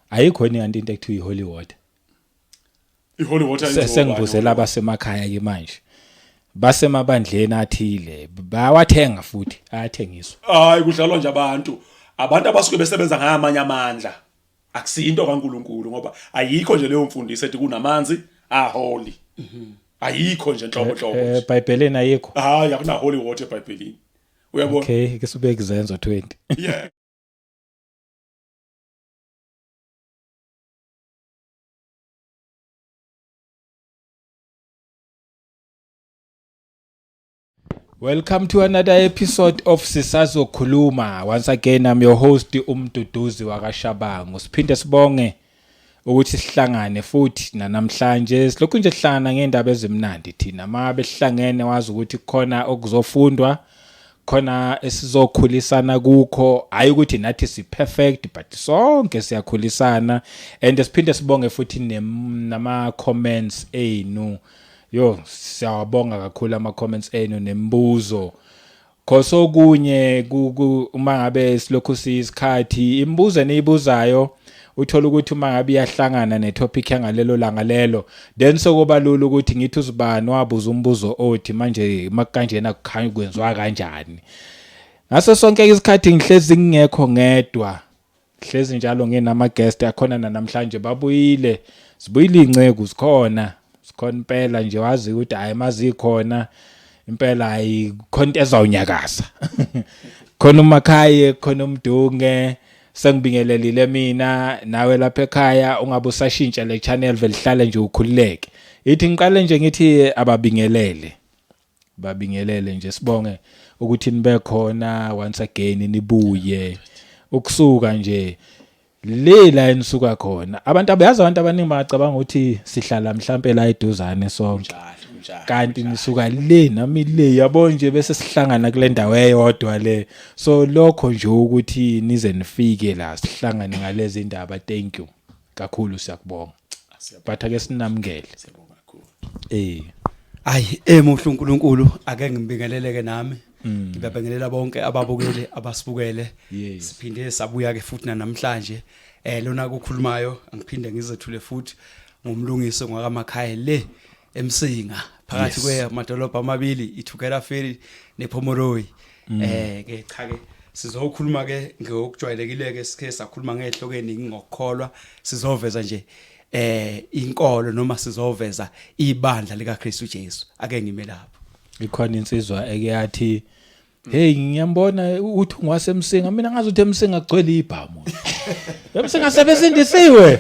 ayikho ni into ekuthiwa iholy water. iholy water Sengivuzela abasemakhaya ke manje. Basemabandleni athile bayawathenga futhi ayathengiswa. hayi kudlalwa nje abantu abasuke besebenza ngamanye amandla akusinto kaNkuluNkulu ngoba ayikho nje leyo mfundiso ethi kunamanzi holy ayikho nje nhlobo eBhayibhelini ayikho. hayi akuna holy water eBhayibhelini uyabona. Okay ke sibeke izenzo 20. Yeah. Welcome to another episode of Sisazokhuluma. Once again I'm your host Mduduzi wakashabangu. Siphinde sibonge ukuthi sihlangane futhi namhlanje silokhu nje sihlangana ngendaba ezimnandi thina mabe sihlangene wazi ukuthi khona okuzofundwa khona esizokhulisana kukho hayi ukuthi nathi si perfect but sonke siyakhulisana and siphinde sibonge futhi nama comments enu. Yo siyabonga kakhulu ama comments enu nembuzo khoso okunye uma ngabe silokhu siyisikhathi imibuzo neyibuzayo uthola ukuthi uma ngabe iyahlangana netopic yangalelo langa lelo then sokubalula ukuthi ngithi uzibani wabuza umbuzo othi manje makanjena kukhanya kwenziwa kanjani ngaso sonke isikhathi ngihlezi ngingekho ngedwa hlezi njalo nginama guest akhona namhlanje babuyile sibuyile ingcegu sikhona impela nje wazi ukuthi hayi mazi khona impela ayikhonto ezawunyakaza khona uMakhaye khona Mdunge sengibingelelile mina nawe lapha ekhaya ungabe usashintsha le channel velihlale nje ukhululeke ithi ngiqale nje ngithi babingelele nje sibonge ukuthi nibe khona once again nibuye ukusuka nje lela enisuka khona abantu abaningi bacabanga ukuthi sihlala mhlambe la eduzane sonke kanti nisuka le nami le yabo nje bese sihlangana kule ndawo eyodwa le so lokho nje ukuthi nize nifike la sihlangane ngalezi indaba. Thank you kakhulu siyakubonga but ake sinamukele siyabonga kakhulu ayi muhle uNkulunkulu ake ngibingeleleke nami ngibabingelela bonke ababukeli abasibukele siphinde sabuya ke futhi namhlanje lona kukhulumayo angiphinde ngizethule futhi ngumlungisi ngwakaMakhaye le eMsinga phakathi kwemadolobha amabili iThukela Ferry nePhomoroyi ke cha ke sizokhuluma ke ngokujwayelekile ke sikhe sakhuluma ngehlokeni ngokukholwa sizoveza nje inkolo noma sizoveza ibandla lika Kristu Jesu ake ngime lapho ikhona insizwa ekeyathi hey ngiyambona uthi ngwasemsinga mina ngazi ukuthi emsinga kugcwele ibhamu emsinga sebesindisiwe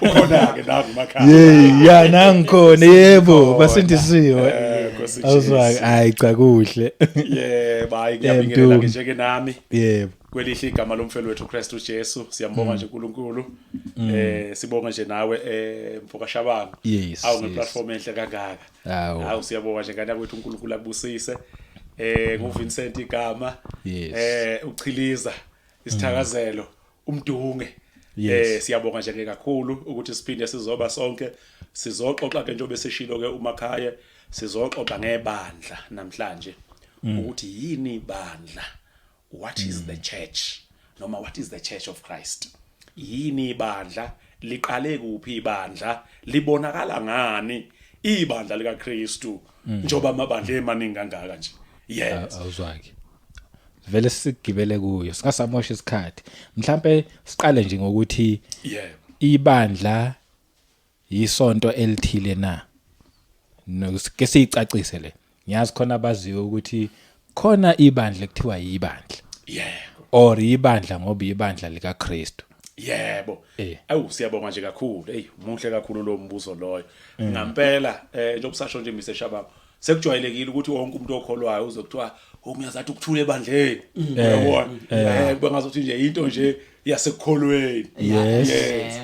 ukhona ke naku Makhaye yeah nangikhona yebo basindisiwe awuzwa hayi cha kuhle bayi ngiyabingelela nje nami yebo kwelihle igama lomfelo wethu Kristu Jesu siyambonga nje uNkulunkulu sibonga nje nawe mfoka shabangu awu ngeplatform enhle kangaka awu siyabonga nje ngani kwethu uNkulunkulu akubusise nguVincent igama uchiliza isithakazelo Mdunge siyabonga nje kakhulu ukuthi siphinde sizoba sonke sizoxoxa ke njengoba seshilo ke uMakhaye sizoxoxa ngebandla namhlanje ukuthi yini ibandla. What is the church? Noma what is the Church of Christ? Yini ibandla? Liqale kuphi ibandla? Libonakala ngani? Ibandla lika Kristu. Njoba amabandla emaningi kangaka nje. Yes. Awuzwaki. Vele sigibele kuyo. Singasamosha isikhathi. Mhlambe siqale nje ngokuthi ibandla yisonto elithile na. Ke siyicacise le. Ngiyazi khona abaziyo ukuthi khona ibandla ekuthiwa yibandla or ibandla ngoba ibandla lika Kristu yebo awu siyabonga nje kakhulu muhle kakhulu lo mbuzo loyo ngampela njengoba sasho nje Mr. Shabangu sekujwayelekile ukuthi wonke umuntu okholwayo uzokuthiwa uyazathi ukuthula ebandleni uyabona bengazothi nje into nje yasekholweni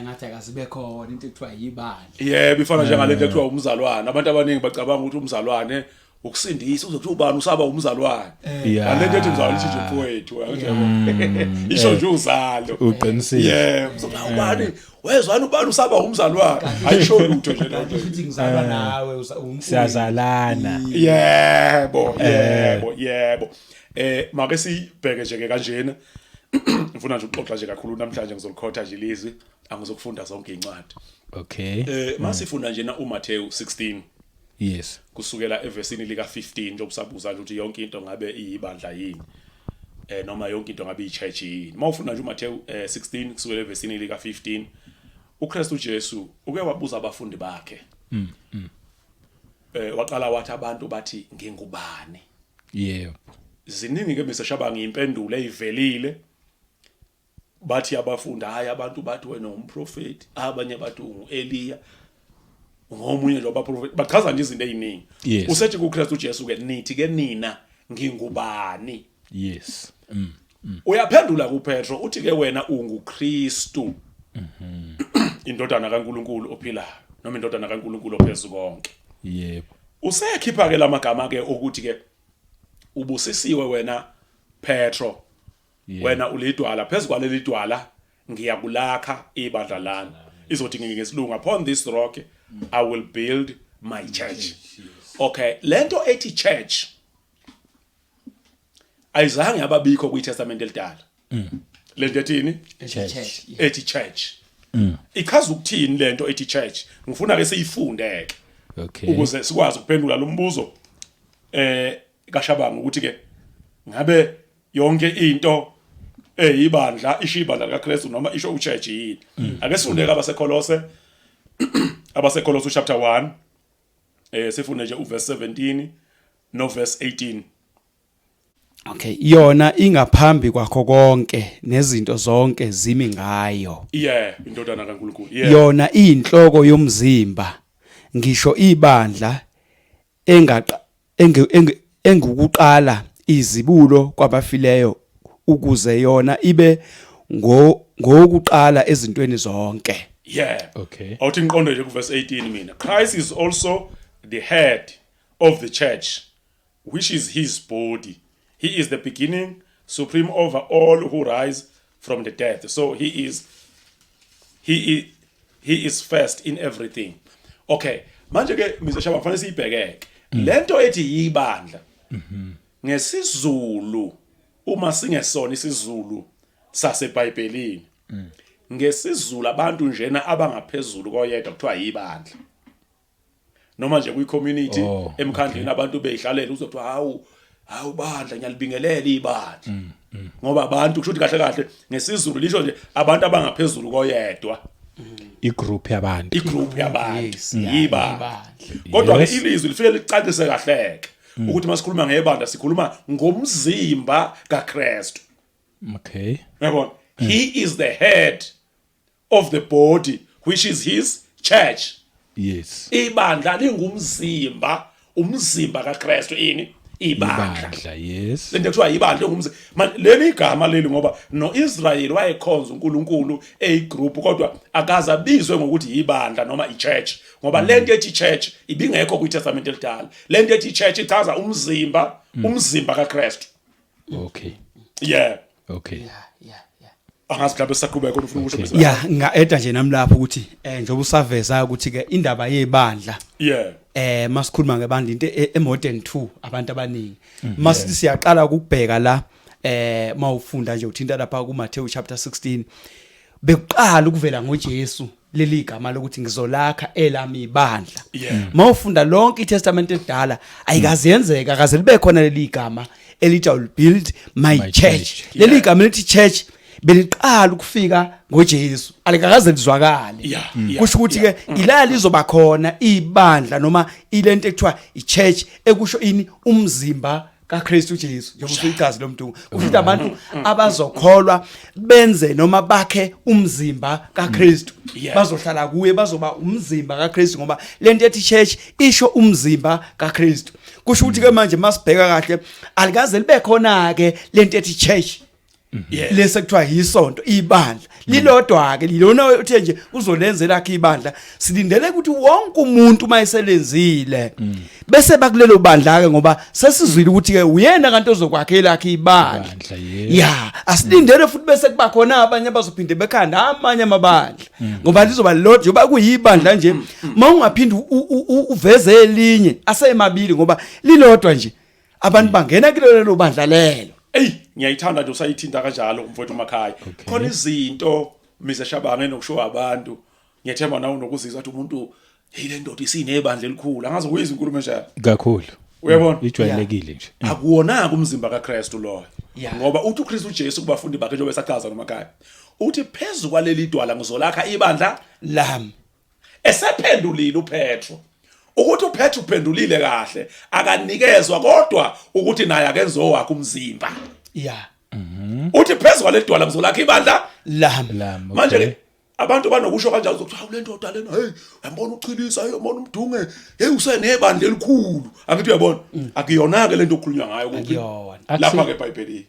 ngathi akazibe khona into ekuthiwa yibandla yebo ifana nje ngalento ekuthiwa umzalwane abantu abaningi bacabanga ukuthi umzalwane ukusindisa uzokuthi ubani usaba umzalwane ngalento ethi umzalwane ithi nje mfowethu uyabona isho nje uzalo uqinisile uzokuthi ubani wezwana ubani usaba umzalwane ayisho lutho nje lonto uthi ngizalwa nawe siyazalana yebo make sibheke nje ke kanjena ngifuna nje ukuxoxa nje kakhulu namhlanje ngizolikhotha nje ilizwi angizokufunda zonke incwadi. Okay. Masifunda nje na uMathewu 16. Yes. Kusukela evesini lika 15 nje ubusabuza nje ukuthi yonke into ngabe iyibandla yini. Noma yonke into ngabe ichurch yini. Mawufunda nje uMathewu 16 kusukela evesini lika 15 uKristu Jesu uke wabuza abafundi bakhe. Waqala wathi abantu bathi ngingubani. Yebo. Ziningi ke meseshabanga impendulo eyivelile. Bathi abafundi hayi abantu bathi wena umprofeti, abanye bathi unguEliya. Ngomunye nje abaprofeti bachaza nje izinto eziningi. Usethi kuKristu Jesu ke nithi ke nina ngingubani. Yes. Uyaphendula kuPetro uthi ke wena unguKristu. Indodana kaNkuluNkulu ophilayo noma indodana kaNkuluNkulu ophezulu konke. Yebo. Usekhipha ke lamagama ke ukuthi ke ubusisiwe wena Petro. Wena ulidwala phezulu kwaleli dwala ngiyakulakha ibandla lami. Izothi ngesilungu upon this rock I will build my church. Okay, lento ethi church ayizange ababikho kwiTestament elidala. Lento ethini? Church. Ethi church. Ichaza ukuthini lento ethi church? Ngifuna ke siyifundeke. Okay. Ukuze sikwazi ukuphendula lo mbuzo kaShabanga ukuthi ke ngabe yonke into ibandla ishibandla kaKristu noma isho uChurch yini. Ake sifundeke abaseKolose chapter 1 sifunde nje uverse 17 no verse 18. Okay, yona ingaphambi kwakho konke nezinto zonke zimi ngayo. Indodana kaNkulunkulu. Yona iyinhloko yomzimba. Ngisho ibandla engukuqala izibulo kwabafileyo ukuze yona ibe ngokuqala ezintweni zonke. Okay. Awuthi ngiqonde nje ku verse 18 mina. Christ is also the head of the church, which is his body. He is the beginning, supreme over all who rise from the dead. So he is first in everything. Okay. Manje ke mizeshaba kufanele siyibhekeke. Lento ethi yibandla. NgesiZulu uma singesona isiZulu saseBhayibhelini. NgesiZulu abantu njena abangaphezulu koyedwa kuthiwa yibandla. Noma nje kwi-community emkhandleni abantu beyihlalela uzothi hawu bandla ngiyalibingelela ibandla. Ngoba abantu kusho ukuthi kahle kahle ngesiZulu lisho nje abantu abangaphezulu koyedwa. Igroup yabantu yibandla. Kodwa ke ilizwi lifike licacise kahleke ukuthi masikhuluma ngebandla sikhuluma ngomzimba kaKristu. Okay. Yabona? He is the head of the body, which is his church. Yes. Ibandla lingumzimba, umzimba kaKristu ini? Ibandla. Yes. Lento kuthiwa ibandla ngumzimba. Manje leli igama leli ngoba noIsrael wayekhonza uNkulunkulu group kodwa akaze abizwe ngokuthi ibandla noma ichurch ngoba lento ethi church ibingekho kwiTestament elidala. Lento ethi church ichaza umzimba kaKristu. Okay. Okay. Angazi mhlawumbe saqhubeka ufuna ukusho bese. Nga-eda nje nami lapho ukuthi njengoba usaveza ukuthi ke indaba yebandla. Masikhuluma ngebandla into emodern 2 abantu abaningi. Masithi siyaqala ukubheka la mawufunda nje uthinta lapha kuMathewu chapter 16 bekuqala ukuvela ngoJesu leli igama lokuthi ngizolakha elami ibandla. Mawufunda lonke iTestament elidala ayikaze yenzeka akaze libe khona leli igama elithi will build my church. Leli igama lithi church beliqala ukufika ngoJesu alikakaze lizwakale. Kusho ukuthi ke ilali lizoba khona ibandla noma ilento ekuthiwa ichurch ekusho ini umzimba kaKristu Jesu njengoba uyichaza lo Mdunge. Kusho ukuthi abantu abazokholwa benze noma bakhe umzimba kaKristu bazohlala kuye bazoba umzimba kaKristu ngoba lento ethi church isho umzimba kaKristu. Kusho ukuthi ke manje masibheka kahle alikaze libe khona ke lento ethi church lese kuthiwa yisonto ibandla lilodwa ke lilona uthe nje uzolenzela lakhe ibandla silindele ukuthi wonke umuntu mayiselenzile bese bakulelo bandla ke ngoba sesizwile ukuthi ke uyena kanti ozokwakhela lakhe ibandla. Asilindele futhi bese kuba khona abanye abazophinde bekhanda amanye amabandla ngoba lizoba lodwa njengoba kuyibandla nje mawungaphindi uveze elinye asemabili ngoba lilodwa nje abantu bangena kulelo bandla lelo. ngiyayithanda nje usayithinta kanjalo umfowethu Makhaye khona izinto mise Shabanga enokusho abantu ngiyethemba nawe nokuzizwa ukuthi umuntu ile ndoda isinebandla elikhulu angaze kuyizwa inkulumo enjalo kakhulu uyabona ijwayelekile nje akuwona umzimba kaKristu loyo ngoba uthi uKristu Jesu kubafundi bakhe njengoba esachaza noMakhaye uthi phezulu kwaleli dwala ngizolakha ibandla lami esephendulile uPetro ukuthi uPetro uphendulile kahle akanikezwa kodwa ukuthi naye akenzo wakhe umzimba uthi phezulu kwaleli dwala ngizolakha ibandla lami manje abantu banokusho kanjalo ukuthi hawu le ndoda lena hey uyambona uchilisa hey ubona Mdunge hey usenebandla elikhulu angithi uyabona akuyona ke lento okukhulunywa ngayo kuphi lapha ke eBhayibhelini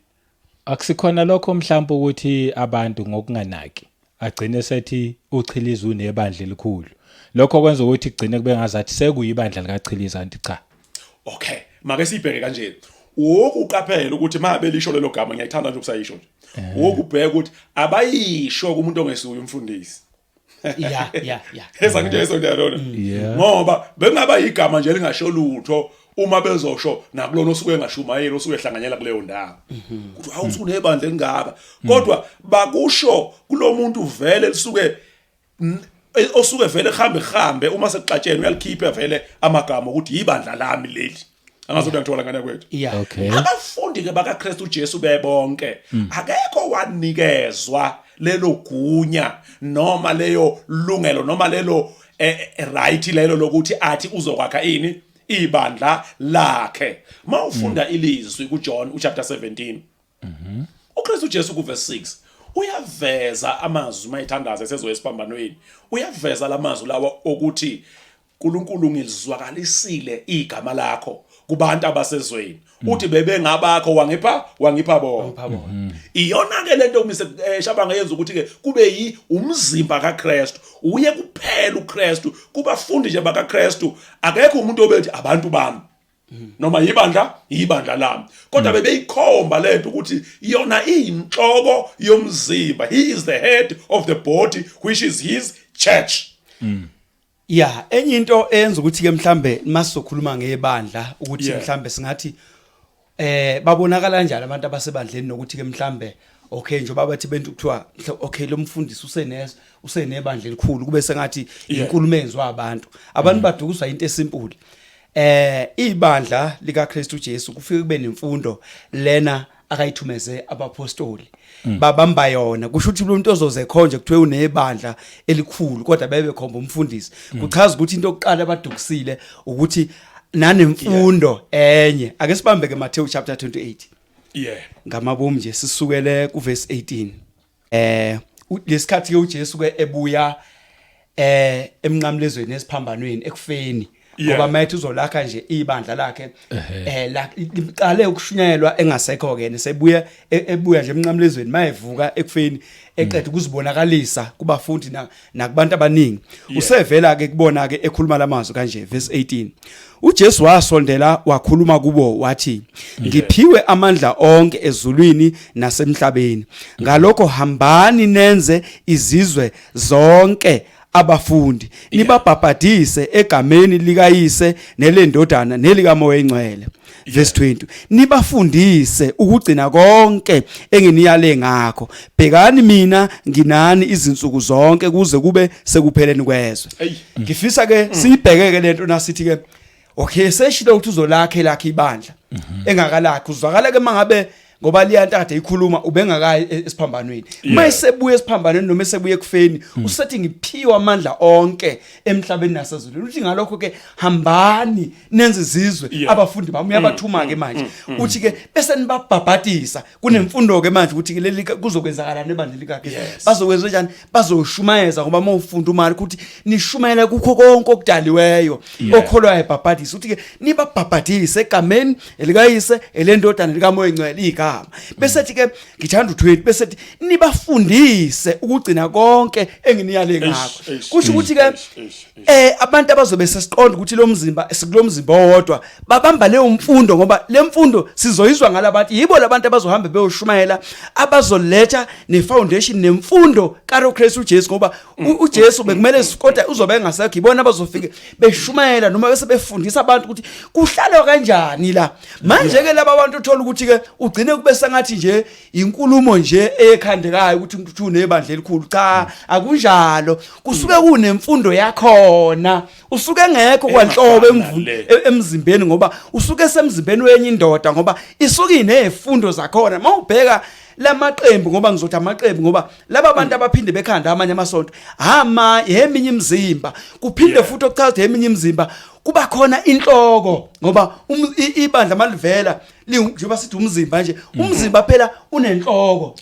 akusikhona lokho mhlawumbe ukuthi abantu ngokunganaki agcine sethi uchiliza unebandla elikhulu lokho kwenza ukuthi kugcine kube ngazathi sekuyibandla likaChiliza kanti cha okay make sibheke kanje wokuqaphela ukuthi mabe lisho lelo gama ngiyayithanda nje ukusayisho nje wokubheka ukuthi abayisho kumuntu ongesuye umfundisi esangithi esondiyalona ngoba bengaba igama nje lingasho lutho uma bezosho nakulona osuke engashumayeli osuke ehlanganyela kuleyo ndawo ukuthi awuthi unebandla elingaka kodwa bakusho kulomuntu vele lisuke osuke vele ehambe uma sekuxatshene uyalikhipha vele amagama ukuthi ibandla lami leli angazothi ngithola ngane kwethu abafundi ke bakaKristu Jesu bebonke akekho wanikezwa lelo gunya noma leyo lungelo noma lelo right lelo lokuthi athi uzokwakha ini ibandla lakhe mawufunda ilizwi kuJohn chapter 17 uKristu Jesu ku verse 6 uyaveza amazwi mayithandaza esezo esiphambanweni uyaveza lamazwi lawa ukuthi uNkulunkulu ngilizwakalisile igama lakho kubantu abasezweni uthi bebengabakho wangipha bona iyona ke lento umise Shabanga yenza ukuthi ke kube umzimba kaKristu uye kuphela uKristu kubafundi nje bakaKristu akekho umuntu obethi abantu bami noma ibandla lami kodwa bebeyikhomba lento ukuthi yona iyinhloko yomzimba he is the head of the body which is his church enye into eyenza ukuthi ke mhlambe masizokhuluma ngebandla ukuthi mhlambe singathi babonakala kanjani abantu abasebandleni nokuthi ke mhlambe okay njengoba bathi bento kuthiwa okay lo mfundisi usenebandla elikhulu kube sengathi inkulumo enzwa abantu badukuzwa into esimple ibandla likaKristu Jesu kufike kube nemfundo lena akayithumeze abapostoli babamba yona kusho ukuthi umuntu ozoze khonje kuthiwe unebandla elikhulu kodwa bebe khomba umfundisi kuchaza ukuthi into yokuqala abadukisile ukuthi nanemfundo enye ake sibambe ke Matthew chapter 28 ngamabomu nje sisukele ku verse 18 lesikhathi ke uJesu ke ebuya emnqamlezweni esiphambanweni ekufeni ngoba mayithi uzolakha nje ibandla lakhe liqale ukushunyelwa engasekho ke ebuya nje emnqamlezweni mayevuka ekufeni eqeda ukuzibonakalisa kubafundi nakubantu abaningi usevela ke kubona ke ekhuluma lamazwi kanje verse 18 uJesu wasondela wakhuluma kubo wathi ngiphiwe amandla onke ezulwini nasemhlabeni ngalokho hambani nenze izizwe zonke abafundi nibabhabhadise egameni likayise nelendodana nelikamoya engcwele verse 20 nibafundise ukugcina konke enginiyale ngakho bhekani mina nginani izinsuku zonke kuze kube sekupheleni kwezwe ngifisa ke siyibhekeke lento nasithi ke okay seshilo ukuthi uzolakha ibandla engakalakhi uzwakala ke mangabe ngoba liyanto kade ikhuluma ubengakayi esiphambanweni mayisebuye esiphambanweni noma esebuye ekufeni usethi ngiphiwa amandla onke emhlabeni nasezulwini uthi ngalokho ke hambani nenze izizwe abafundi bami uyabathuma ke manje uthi ke bese nibabhabhadisa kunemfundo ke manje ukuthi leli kuzokwenzakala nebandla likakhe bazokwenza kanjani bazoshumayeza ngoba mawufunda umali ukuthi nishumayela kukho konke okudaliweyo okholwayo ebhabhadisa uthi ke nibabhabhadise egameni elikayise elendodana likamoya engcwele lika bese ke ngithanda u20 bese nibafundise ukugcina konke enginiyale ngakho kusho ukuthi ke abantu abazobe sesiqonda ukuthi lo mzimba sikulomzimba owodwa babamba leyo mfundo ngoba le mfundo sizoyizwa ngalabantu yibo labantu abazohamba beyoshumayela abazoletha nefoundation nemfundo kaKristu Jesu ngoba uJesu bekumele kodwa uzobe engasekho ibona abazofika beshumayela noma bese befundisa abantu ukuthi kuhlalwa kanjani la manje ke laba bantu uthola ukuthi ke ugcine kube sengathi nje inkulumo nje ekhandekayo ukuthi umuntu unebandla elikhulu. Cha, akunjalo. Kusuke kunemfundo yakhona. Usuke ngekho kwanhlobo emzimbeni ngoba usuke semzimbeni wenye indoda ngoba isuke inezifundo zakhona. Mawubheka lamaqembu ngoba ngizothi amaqembu ngoba laba bantu abaphinde bekhanda amanye amasonto eminye imizimba kuphinde futhi okuchaza eminye imizimba kuba khona inhloko ngoba ibandla malivela njengoba sithi umzimba nje umzimba phela unenhloko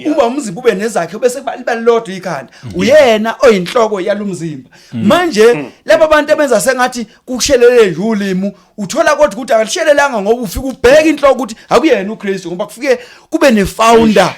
uba umzimba ube nezakhe bese liba lodwa ikhanda uyena oyinhloko yalumzimba manje laba bantu abenza sengathi kushelele nje ulimi uthola kodwa ukuthi akalishelelanga ngoba ufika ubheka inhloko ukuthi akuyena uKristu ngoba kufike kube ne-founder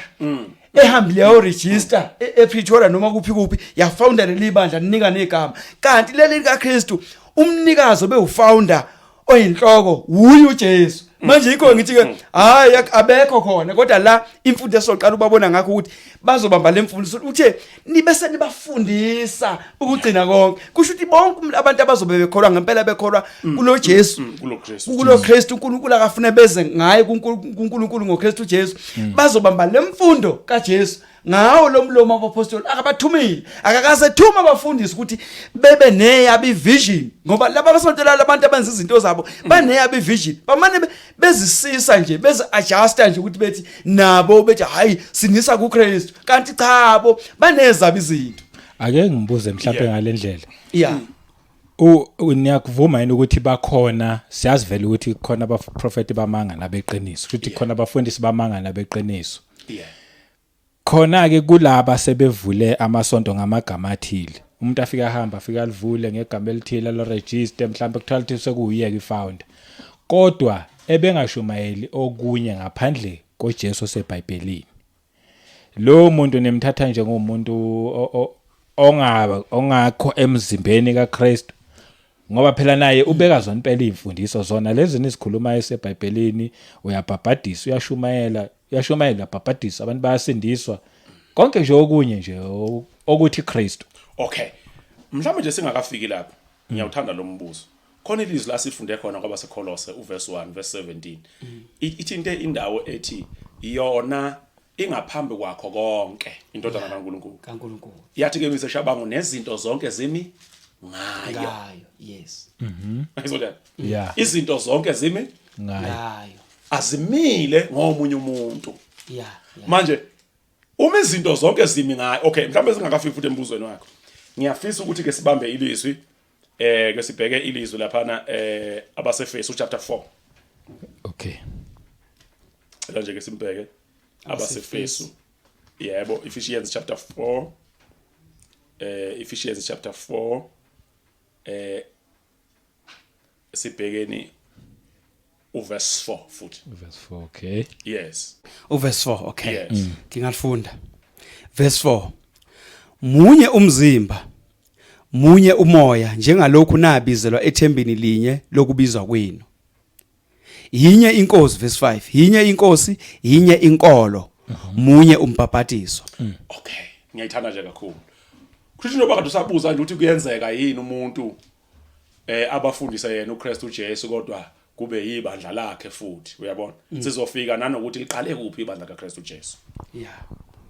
ehambile yayo register ePretoria noma kuphi yafounder lelibandla ninika negama kanti leli likaKristu umnikazi obewufounder oyinhloko uyu uJesu manje ikho ngithi ke hayi abekho khona kodwa la imfundo esoqala ubabona ngakho ukuthi bazobamba lemfundo uthe nibese nibafundisa ukugcina konke kusho ukuthi bonke abantu abazobe bekholwa ngempela bekholwa kulo Jesu kulo Kristu uNkulunkulu akafuna beze ngaye kuNkulunkulu ngoKristu Jesu bazobamba lemfundo kaJesu ngawo lo mlomo wabapostoli akabathumile akakasethuma abafundisi ukuthi bebe neyabi vision ngoba laba abasontela abantu abenza izinto zabo baneyabi vision bamane bezisisa nje beze adjusta nje ukuthi bethi nabo bethi hayi sinisa kuKristu kanti chabo banezaba izinto ake ngibuze mhlawumbe ngalendlela yeah niyakuvuma yini ukuthi bakhona siyazi vele ukuthi khona abaprofeti bamanga nabeqiniso ukuthi khona abafundisi bamanga nabeqiniso yeah khona ke kulaba sebevule amasonto ngamagama athile umuntu afika ahamba afika alivule ngegama elithile lo register mhlawumbe kuthiwa lithi sekuyiyeke ifounder kodwa ebengashumayeli okunye ngaphandle koJesu seBhayibhelini lo muntu nemthatha njengomuntu ongakho emzimbeni kaKristu ngoba phela naye ubeka zona impela imfundiso zona lezi nizikhuluma eseBhayibhelini uyabhabhadisa uyashumayela babhadisa abantu bayasindiswa konke nje okunye nje ukuthi Kristu okay mhlawumbe nje singakafiki lapho ngiyawuthanda lo mbuzo khona ilizwi la sifunde khona ngoba seKolose uverse 1 verse 17 ithi into indawo ethi yona ingaphambi kwakho konke indodana kaNkulunkulu yathi ke miseshabango nezinto zonke zimi ngayo yes ayizolela yeah izinto zonke zimi ngayo azimile ngomunye umuntu yeah manje uma izinto zonke zimi ngayo okay mhlawumbe singakafiki futhi embuzweni wakho ngiyafisa ukuthi ke sibambe ilizwi ke sibheke ilizwi laphana abaseFesu chapter 4 okay manje ke simbheke abaseFesu yebo Ephesians chapter 4 Ephesians chapter 4 sibhekeni uverse 4 futhi verse 4 okay yes uverse 4 okay yes. Ngingalifunda verse 4 munye umzimba munye umoya njengalokhu nabizelwa ethembeni linye lokubizwa kwenu yinye inkosi verse 5 yinye inkosi yinye inkolo munye umbhabhatiso okay ngiyayithanda nje kakhulu kusho njengoba kade usabuza nje ukuthi kuyenzeka yini umuntu abafundisa yena uKristu Jesu kodwa kube yibandla lakhe futhi uyabona sizofika nanokuthi liqale kuphi ibandla kaKristu Jesu yeah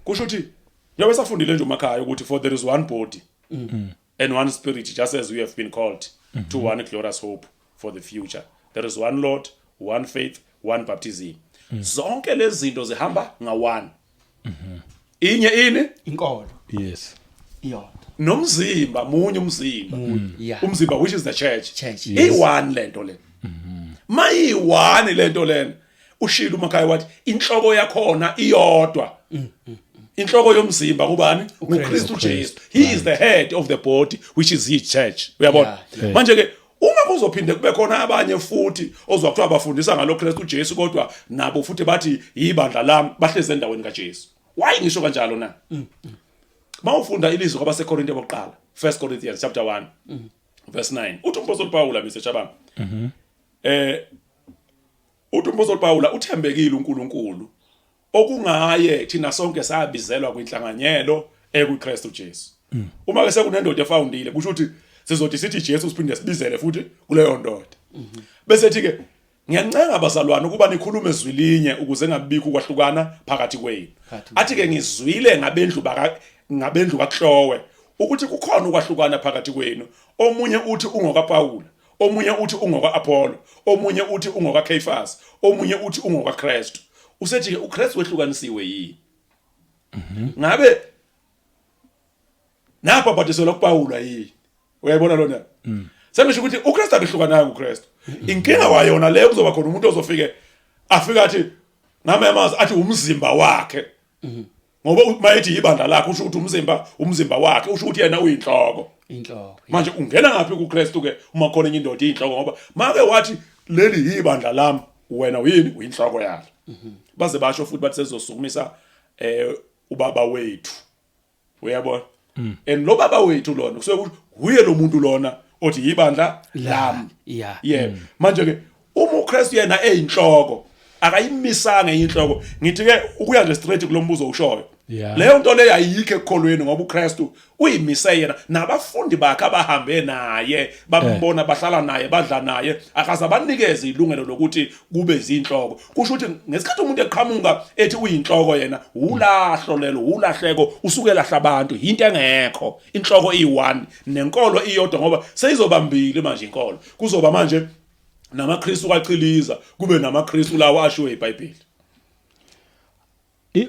kusho ukuthi njengoba safundile nje uMakhaye ukuthi for there is one body and one spirit just as we have been called to one glorious hope for the future there is one Lord one faith one baptism zonke lezi zinto zihamba nga1 inye ini inkolo yes yona nomzimba munye umzimba umzimba which is the church i1 lento le mayi1 lento lena ushilo uMakhaye wathi inhloko yakhona iyodwa inhloko yomzimba kubani uKristu Jesu he is the head of the body which is his church uyabona manje ke uma kuzophinde kube khona abanye futhi ozwakuthiwa bafundisa ngalo Kristu Jesu kodwa nabo futhi bathi yibandla lami bahleze endaweni kaJesu why ngisho kanjalo na mawufunda ilizwi kwabaseKorinte bokuqala 1 Corinthians chapter 1 verse 9 uthi umpostoli Paul abiseshabanga uthi umpostoli Paul uthembekile uNkulunkulu okungaye thina sonke sabizelwa kwinhlanganyelo ekuKristu Jesu uma ke sekunendoda efoundile kusho ukuthi sizothi sithi Jesu siphinde sibizele futhi kuleyo ndoda bese thi ke ngiyancenga abazalwane ukuba nikhulume izwi linye ukuze ngabikho ukwahlukana phakathi kwenu. Athi ke ngizwile ngabendlu kaKhlowe ukuthi kukhona ukwahlukana phakathi kwenu. Omunye uthi ungoka Paul, omunye uthi ungoka Apollo, omunye uthi ungoka Kephas, omunye uthi ungoka Kristu. Usethi ke uKristu wehlukanisiwe yini? Ngabe napha badiselwa kuPaul yini? Uyayibona lona? Semisho ukuthi uKristu akehlukananga uKristu. Inkinga wayona leyo kuzoba khona umuntu ozofike afika athi ngamamazi athi umzimba wakhe. Ngoba mayithi ibandla lakhe usho ukuthi umzimba wakhe usho ukuthi yena uyinhloko. Manje ungena ngaphi kuKristu ke uma khona enye indoda iyinhloko ngoba make wathi leli ibandla lami wena uyini uyinhloko yalo. Baze basho futhi bathi sezosukumisa ubaba wethu. Uyabona? Lo baba wethu lona kusuke uye lo muntu lona othi ibandla lami. Yeah. Manje ke uma uKristu yena eyinhloko akayimisanga inhloko ngithi ke ukuya nje straight kulombuzo ushoyo. Leyo nto leyo ayikho ekukholweni ngoba uKristu uyimise yena nabafundi bakhe abahambe naye bambona bahlala naye badla naye akaze abanikeze ilungelo lokuthi kube izinhloko. Kusho ukuthi ngesikhathi umuntu eqhamuka ethi uyinhloko yena ulahlo lelo ulahleko usukela abantu into engekho inhloko i1 nenkolo iyodwa ngoba seyizobambili manje inkolo kuzoba manje namaKristu kwachiliza kube namaKristu lawo ashiwe eBhayibheli.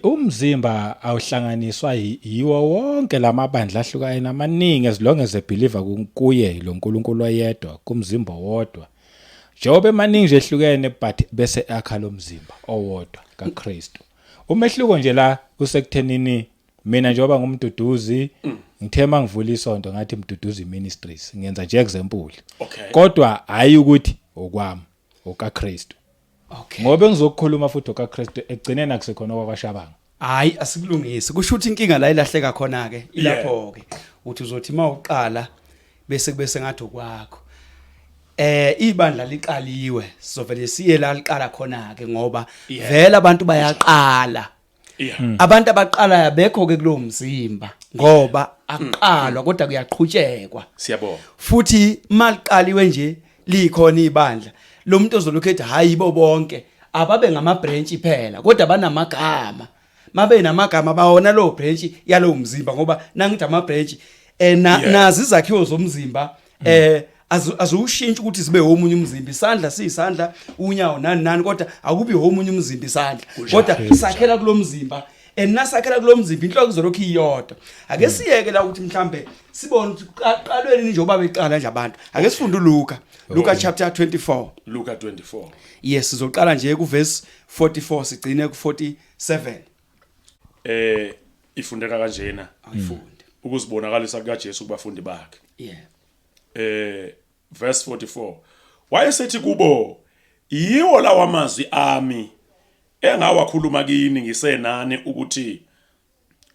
Umzimba awuhlanganiswa yiwo wonke lamabandla ahlukene amaningi as long as a believer kuye lo nkulunkulu oyedwa kumzimba wodwa. Njengoba emaningi nje ehlukene but bese akha lo mzimba owodwa kaKristu. Umehluko nje la usekuthenini mina njengoba ngumduduzi ngithema ngivula isonto ngathi Mduduzi Ministries ngenza nje example. Kodwa hayi ukuthi okwami okaKristu. Ngoba ngizokukhuluma futhi okaKristu egcineni akusekhona okwashabanga. Hayi asikulungisi kusho ukuthi inkinga la ilahleka khona ke ilapho ke uthi uzothi mawuqala bese ngathi okwakho. Ibandla liqaliwe sizovele siye la liqala khona ke ngoba vela abantu bayaqala. Abantu abaqala yabekho ke kulo mzimba ngoba aqalwa kodwa kuyaqhutshekwa. Siyabonga. Futhi maliqaliwe nje likhona ibandla lo muntu ozolukhetha hayi bo bonke ababe ngama branch phela kodwa banamagama mabe namagama bawona lo branch yalo mzimba ngoba nangithi ama branch nazi izakhiwo zomzimba azushintsha ukuthi zibe omunye umzimba isandla siyisandla unyawo nani kodwa akubi omunye umzimba isandla kodwa sakhela kulomzimba nasakhela kulomzimba inhloko izolokhu iyodwa ake siyeke la ukuthi mhlambe sibone ukuthi qaqalweni njengoba beqala nje abantu ake sifunde Luka chapter 24. Luka 24. Yes, sizoqala nje ku verse 44 sigcine ku 47. Ifundeka kanjena. Ayifunde. Ukuzibonakalisa kukaJesu kubafundi bakhe. Yeah. Verse 44. Wayesethi kubo, yiwo lawa amazwi ami engawakhuluma kini ngisenani ukuthi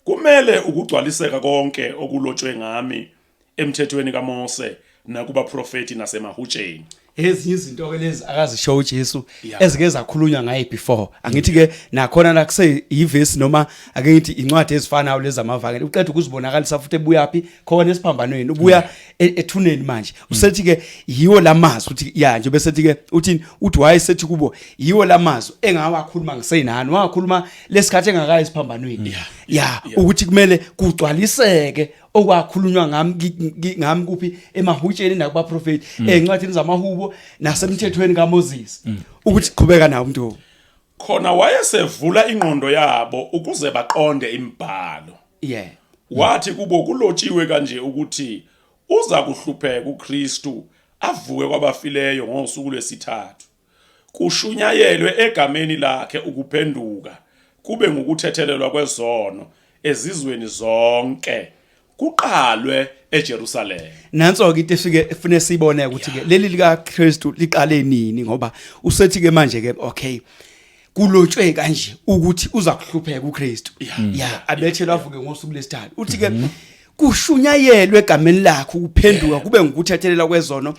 kumele ukugcwaliseka konke okulotshwe ngami emthethweni kaMose nakuba prophet nasemahutsheni. Ezinye izinto ke lezi akazisho uJesu ezike zakhulunywa ngaye before. Angithi ke nakhona la kuse iverse noma ake ngithi incwadi ezifanayo lezi amavangeli uqeda ukuzibonakalisa futhi ebuyapi khona esiphambanweni ubuya ethuneni manje. Usethi ke yiwo lamazwi uthi ya nje bese ke uthini uthi wayesethi kubo yiwo lamazwi engawakhuluma ngisenani wakhuluma lesikhathi engakayi esiphambanweni. Ya ukuthi kumele kugcwaliseke okwakhulunywa ngami kuphi emahutsheni nakuba prophet encwadini zamahubo nasemthethweni kaMoses ukuthi qhubeka nawo umuntu khona wayesevula ingqondo yabo ukuze baqonde imibhalo. Wathi kubo kulotshiwe kanje ukuthi uza kuhlupheka uKristu avuke kwabafileyo ngosuku lwesithathu kushunyayelwe egameni lakhe ukuphenduka kube ngokuthethelelwa kwezono ezizweni zonke kuqalwe eJerusalem. Nanso ke into efike efune sibone ukuthi ke leli lika Kristu liqale nini ngoba usethi ke manje ke okay kulotshwe kanje ukuthi uza kuhlupheka uKristu. Abethelwa avuke ngosuku lesithathu. Uthi ke kushunyayelwe egameni lakhe ukuphenduka kube ngokuthethelelwa kwezono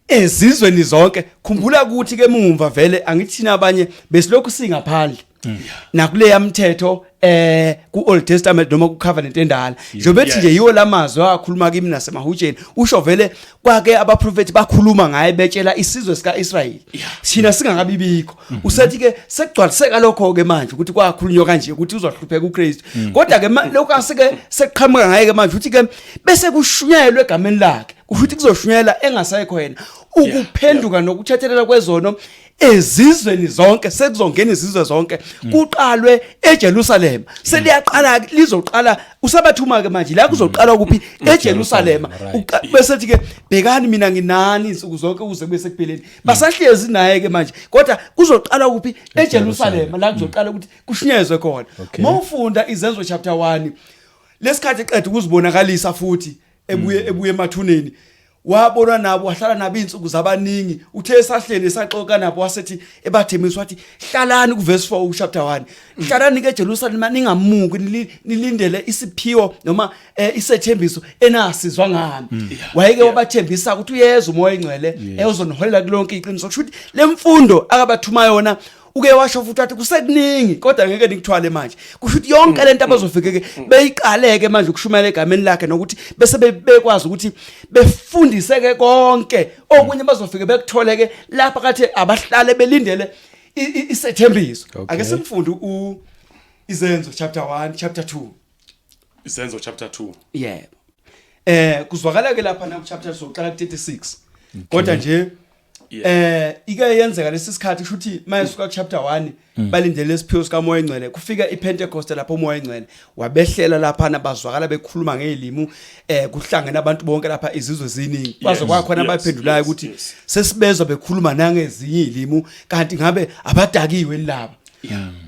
ezizweni zonke. Khumbula ukuthi ke mumva vele angithina abanye besilokhu singaphandle nakule yamthetho ku Old Testament noma ku covenant endala njengoba ethi nje yiwo lamazwi akhuluma kimi nasemahutsheni usho vele kwake abaprofeti bakhuluma ngaye betshela isizwe sika Israel thina singakabibikho usethi ke sekugcwaliseka lokho ke manje ukuthi kwakhulunywa kanje ukuthi uzohlupheka uKristu kodwa ke lokho aseke sekuqhamuka ngaye ke manje uthi ke bese kushunyelwe egameni lakhe ukuthi kuzoshunyela engasekho yena ukuphenduka nokuthathelela kwezono ezizweni zonke sekuzongena izizwe zonke kuqalwe eJerusalem seliyaqala lizoqala usabathuma ke manje la kuzoqala kuphi eJerusalem bese thi ke bhekani mina nginani insuku zonke uze bese kupheleni basahlezi naye ke manje kodwa kuzoqala kuphi eJerusalem la kuzoqala ukuthi kushunyezwe khona mawufunda izenzo chapter 1 lesikhathi eqeda ukuzibonakalisa futhi ebuye emathuneni wabona nabo wahlala nabo insuku zabaningi uthe esahleli esaxoka nabo wasethi ebathemiswa wathi hlalani ku verse 4 chapter 1 hlalani ke eJerusalem ningamuki nilindele isiphiwo noma isethembiso enasizwa ngami wayeke wabathembisa ukuthi uyeza umoya engcwele eyozoniholela kulonke iqiniso kusho ukuthi lemfundo akabathuma yona uke washo futhi athi kusekuningi kodwa ngeke ngikuthwale manje kusho ukuthi yonke lento abazofike beyiqaleke manje ukushumayela egameni lakhe nokuthi bese bekwazi ukuthi befundiseke konke okunye bazofike bekutholeke lapha kathi abahlale belindele isethembiso ake simfunde izenzo chapter 1 chapter 2 izenzo chapter 2 kuzwakala ke lapha na chapter 2 uqala ku 36 kodwa nje ike yenzeka lesisikhathi ukuthi mayisuka chapter 1 balindele isiphiwo sika moya engcwele kufika iPentecost lapho umoya engcwele wabehlela lapha nabazwakala bekhuluma ngelimi kuhlangene abantu bonke lapha izizwe ziningi kwaze kwakhona abaphendulayo ukuthi sesibezwa bekhuluma nangezinye izilimi kanti ngabe abadakiwe laba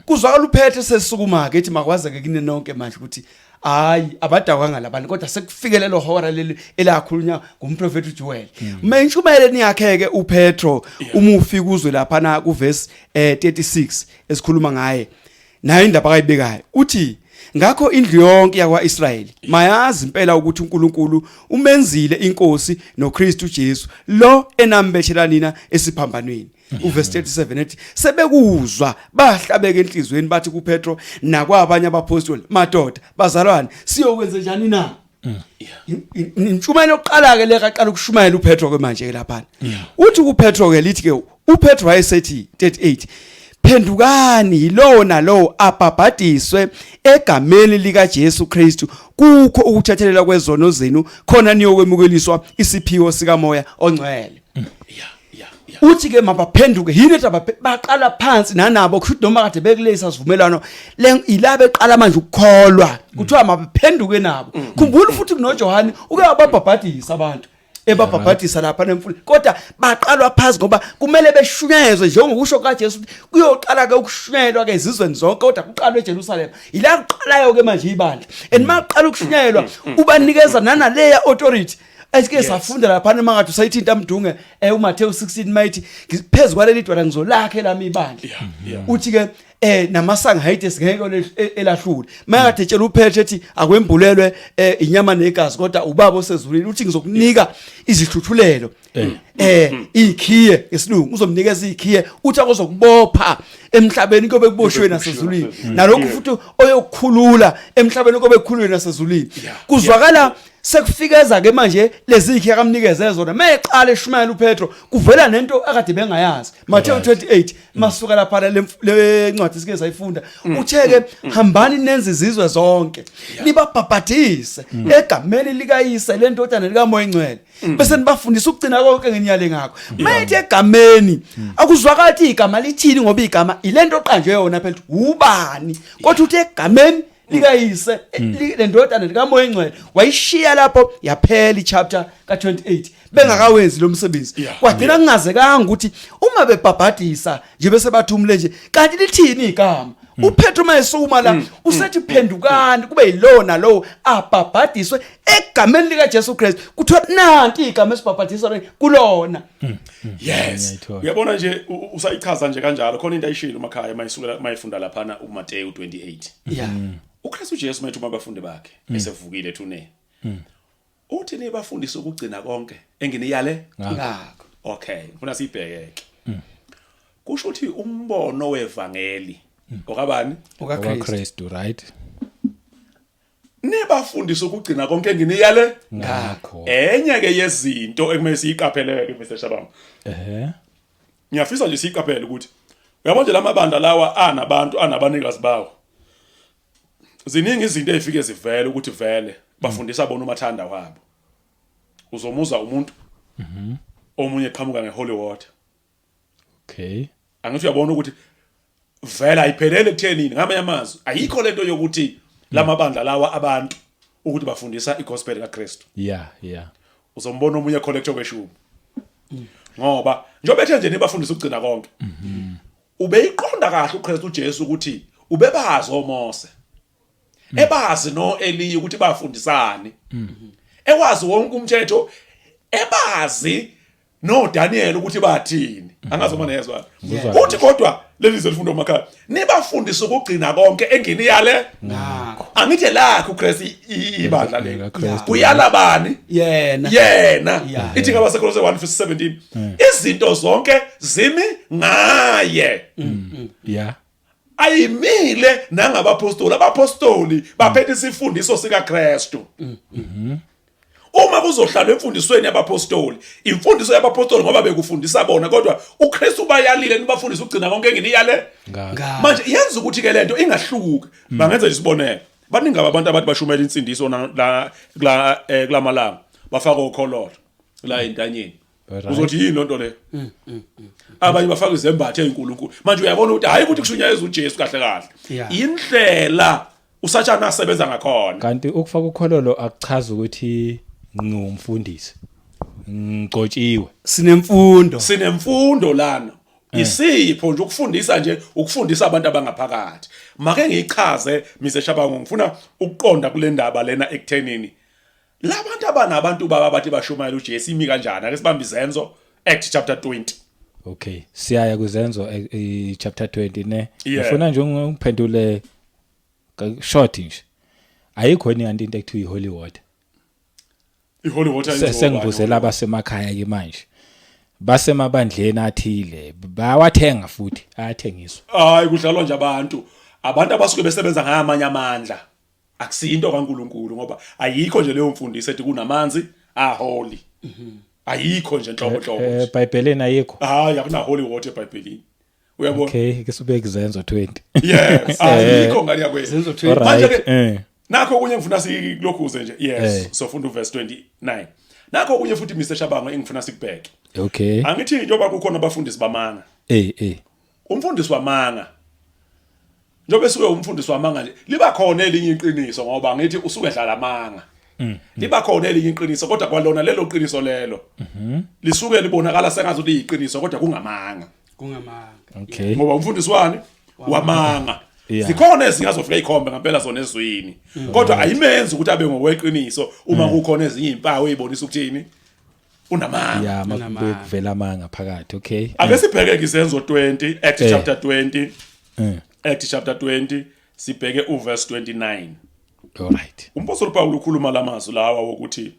kuzwakala uphethe sesukuma ke ethi makwazeke kine nonke manje ukuthi hayi abadakwanga labantu kodwa sekufike lelo hora leli elakhulunywa ngumprofeti uJoel mentshumayeleni yakhe ke uPetro umufika uzwe lapha na ku verse 36 esikhuluma ngaye nayo indaba akayibekayo uthi ngakho indlu yonke yakwaIsrayeli mayazi impela ukuthi uNkulunkulu umenzile inkosi noKristu Jesu lo enambethela nina esiphambanweni uverse 37 ethi sebekuzwa bahlabeka enhlizweni bathi kuPetro nakwabanye abapostoli madoda bazalwane siyokwenza njani na intshumayelo yokuqala ke lekaqala ukushumayela uPetro ke manje ke lapha uthi kuPetro ke lithi ke uPetro wayesethi 38 phendukani yilowo nalowo abhabhadiswe egameni lika Jesu Kristu kukho ukuthathelela kwezono zenu khona niyokwemukeliswa isiphiwo sika moya ongcwele uthi ke mabaphenduke yini ethi baqala phansi nanabo kusho noma kade bekulesa sivumelano ilabe eqala manje ukukholwa kuthiwa mabaphenduke nabo khumbula futhi kunoJohani uke wababhabhadisa abantu ebabhabhadisa lapha nemfula kodwa baqalwa phansi ngoba kumele beshunyezwe njengokusho kaJesu kuyoqala ke ukushunyelwa ke izizweni zonke kodwa kuqalwe eJerusalem ila kuqalayo ke manje ibandla maqala ukushunyelwa ubanikeza naleya authority esike safunda lapha emangathi usayithinta Mdunge uMathewu 16 mayithi phezulu kwalelidwala ngizolakhe lami ibandla uthi ke namasanga hayite singeke elahlule mayakade etshela uPetro ethi akwembulelwe inyama negazi kodwa ubaba osezulwini uthi ngizokunika izihluthulelo ikhiye ngesilungu uzomnikeza ikhiye uthi akuzokubopha emhlabeni kobe kuboshwe nasezulwini nalokho futhi oyokukhulula emhlabeni kobe kukhululwe nasezulwini kuzwakala sekufikeza ke manje lezi ikhiye akamnikeze zona mayeqala eshumayela uPetro kuvela nento akade bengayazi Matthew 28 masuka lapha le ncwadi sike sayifunda utheke hambani nenze izizwe zonke nibabhabhadise egameni likayise lendodana lika moya engcwele bese nibafundisa ukugcina konke ngenyale ngakho mayithi egameni akuzwakala igama lithini ngoba igama ilento oqanjwe yona phela ubani kodwa uthi egameni likayise lendodana lika moya engcwele wayishiya lapho yaphela ichapter ka28 bengakawenzi lo msebenzi kwadina kungazekanga ukuthi uma bebhabhadisa nje bese bathumule nje kanti lithini igama uPetro mayesuma la usethi phendukani kube yilona lo abhabhadiswe egameni lika Jesu Kristu kuthiwa nanti igama esibhabhadiswa kulona yes uyabona nje usayichaza nje kanjalo khona into ayishilo Makhaye mayifunda lapha na uMathewu 28 uKristu Jesu methu mabafundi bakhe esevukile thune uthi nibafundise ukugcina konke enginiyale ngakho Okay ngifuna sibheke kusho ukuthi umbono wevangeli okabani okaKristu right nibafundisa ukugcina konke nginiyale ngakho enye ke yezinto ekumele siyiqapheleke Mr Shabang ngiyafisa nje siyiqaphele ukuthi uyabona nje lamabandla lawa anabantu anabanikazi bawo ziningi izinto ezifike zivele ukuthi vele bafundisa bona umathanda wabo uzomuza umuntu omunye eqhamuka ngeholy water okay angithi uyabona ukuthi vele ayiphelele kuthenini ngamanye amazwi ayikho lento yokuthi lamabandla lawa abantu ukuthi bafundisa igospel kaKristu yeah uzombona omunye collector kweshumi ngoba njobe nje nibafundisa ukugcina konke ubeyiqonda kahle uKristu uJesu ukuthi ubebazi oMose ebazi no Eli ukuthi bafundisani ekwazi wonke umthetho ebazi no Daniel ukuthi bathini angazoma nezwa uthi kodwa leli zelifunda uMakhaya nibafundisa ukugcina konke engini yale ngakho angithi lakho uKristu ibandla le kuyala bani yena ithi ngabasekolose 1:17 izinto zonke zimi ngaye yeah ayimile abapostoli baphethe isifundiso sika Kristu uma kuzohlala emfundisweni yabapostoli imfundiso yabapostoli ngoba bekufundisa bona kodwa uKristu bayalile nibafundisa ukugcina konke engini yale manje yenza ukuthi ke lento ingahluki bangenza isibonelo baningi abantu abathi bashumela insindiso la kulamalanga bafaka ukhololo la entanyeni uzothi yini lonto le abanye bafaka izembathe ezinkulunkulu manje uyabona ukuthi hayi ukuthi kushunyayeza uJesu kahle kahle indlela usathana asebenza ngakhona kanti ukufaka ukhololo akuchaza ukuthi ngumfundisi ngcotshiwe sinemfundo lana isipho nje ukufundisa nje ukufundisa abantu abangaphakathi make ngichaze Mr Shabango ngifuna ukuqonda kule ndaba lena ekuthenini labantu abanabantu baba bathi bashumayela uJesu imi kanjani ake sibambe izenzo Act chapter 20 okay siyaya kuzenzo chapter 20 ne ngifuna nje ngiphendule short nje ayikho ni into ekuthiwa iholy water iholy water sengivuzela abasemakhaya ke manje basemabandleni athile bayawathenga futhi ayathengiswa hayi kudlalwa nje abantu abasuke besebenza ngamanye amandla akusinto kaNkuluNkulu ngoba ayikho nje leyo mfundiso ethi kunamanzi aholy ayikho nje nhlobo eBhayibhelini ayikho hayi akuna holy water eBhayibhelini uyabona okay ke sibe kuzenzo 20 yes ayikho ngani yakwe zenzo 20 manje ke nakho kunye ngifuna sikulokhuze nje yes so funda uverse 29 nakho kunye futhi Mr Shabango engifuna sikubheke okay angithi njoba kukhona abafundisi bamanga umfundisi wamanga njobe suke umfundisi wamanga nje liba khona elinye iqiniso ngoba ngithi usuke edlala amanga liba khona elinye iqiniso kodwa kwalona lelo qiniso lelo lisuke libonakala sengathi liyiqiniso kodwa kungamanga okay ngoba umfundisi wamanga zikhona ezingazofika ikhombe ngempela zona ezwini kodwa ayimenzi ukuthi abe ngokweqiniso uma kukhona ezinye impawu ezibonisa ukuthini unamanga yeah makuvela amanga phakathi okay ake sibheke izenzo 20 Act chapter 20 Act chapter 20 sibheke uverse 29 alright umpostoli Paul ukhuluma lamazwi lawa wokuthi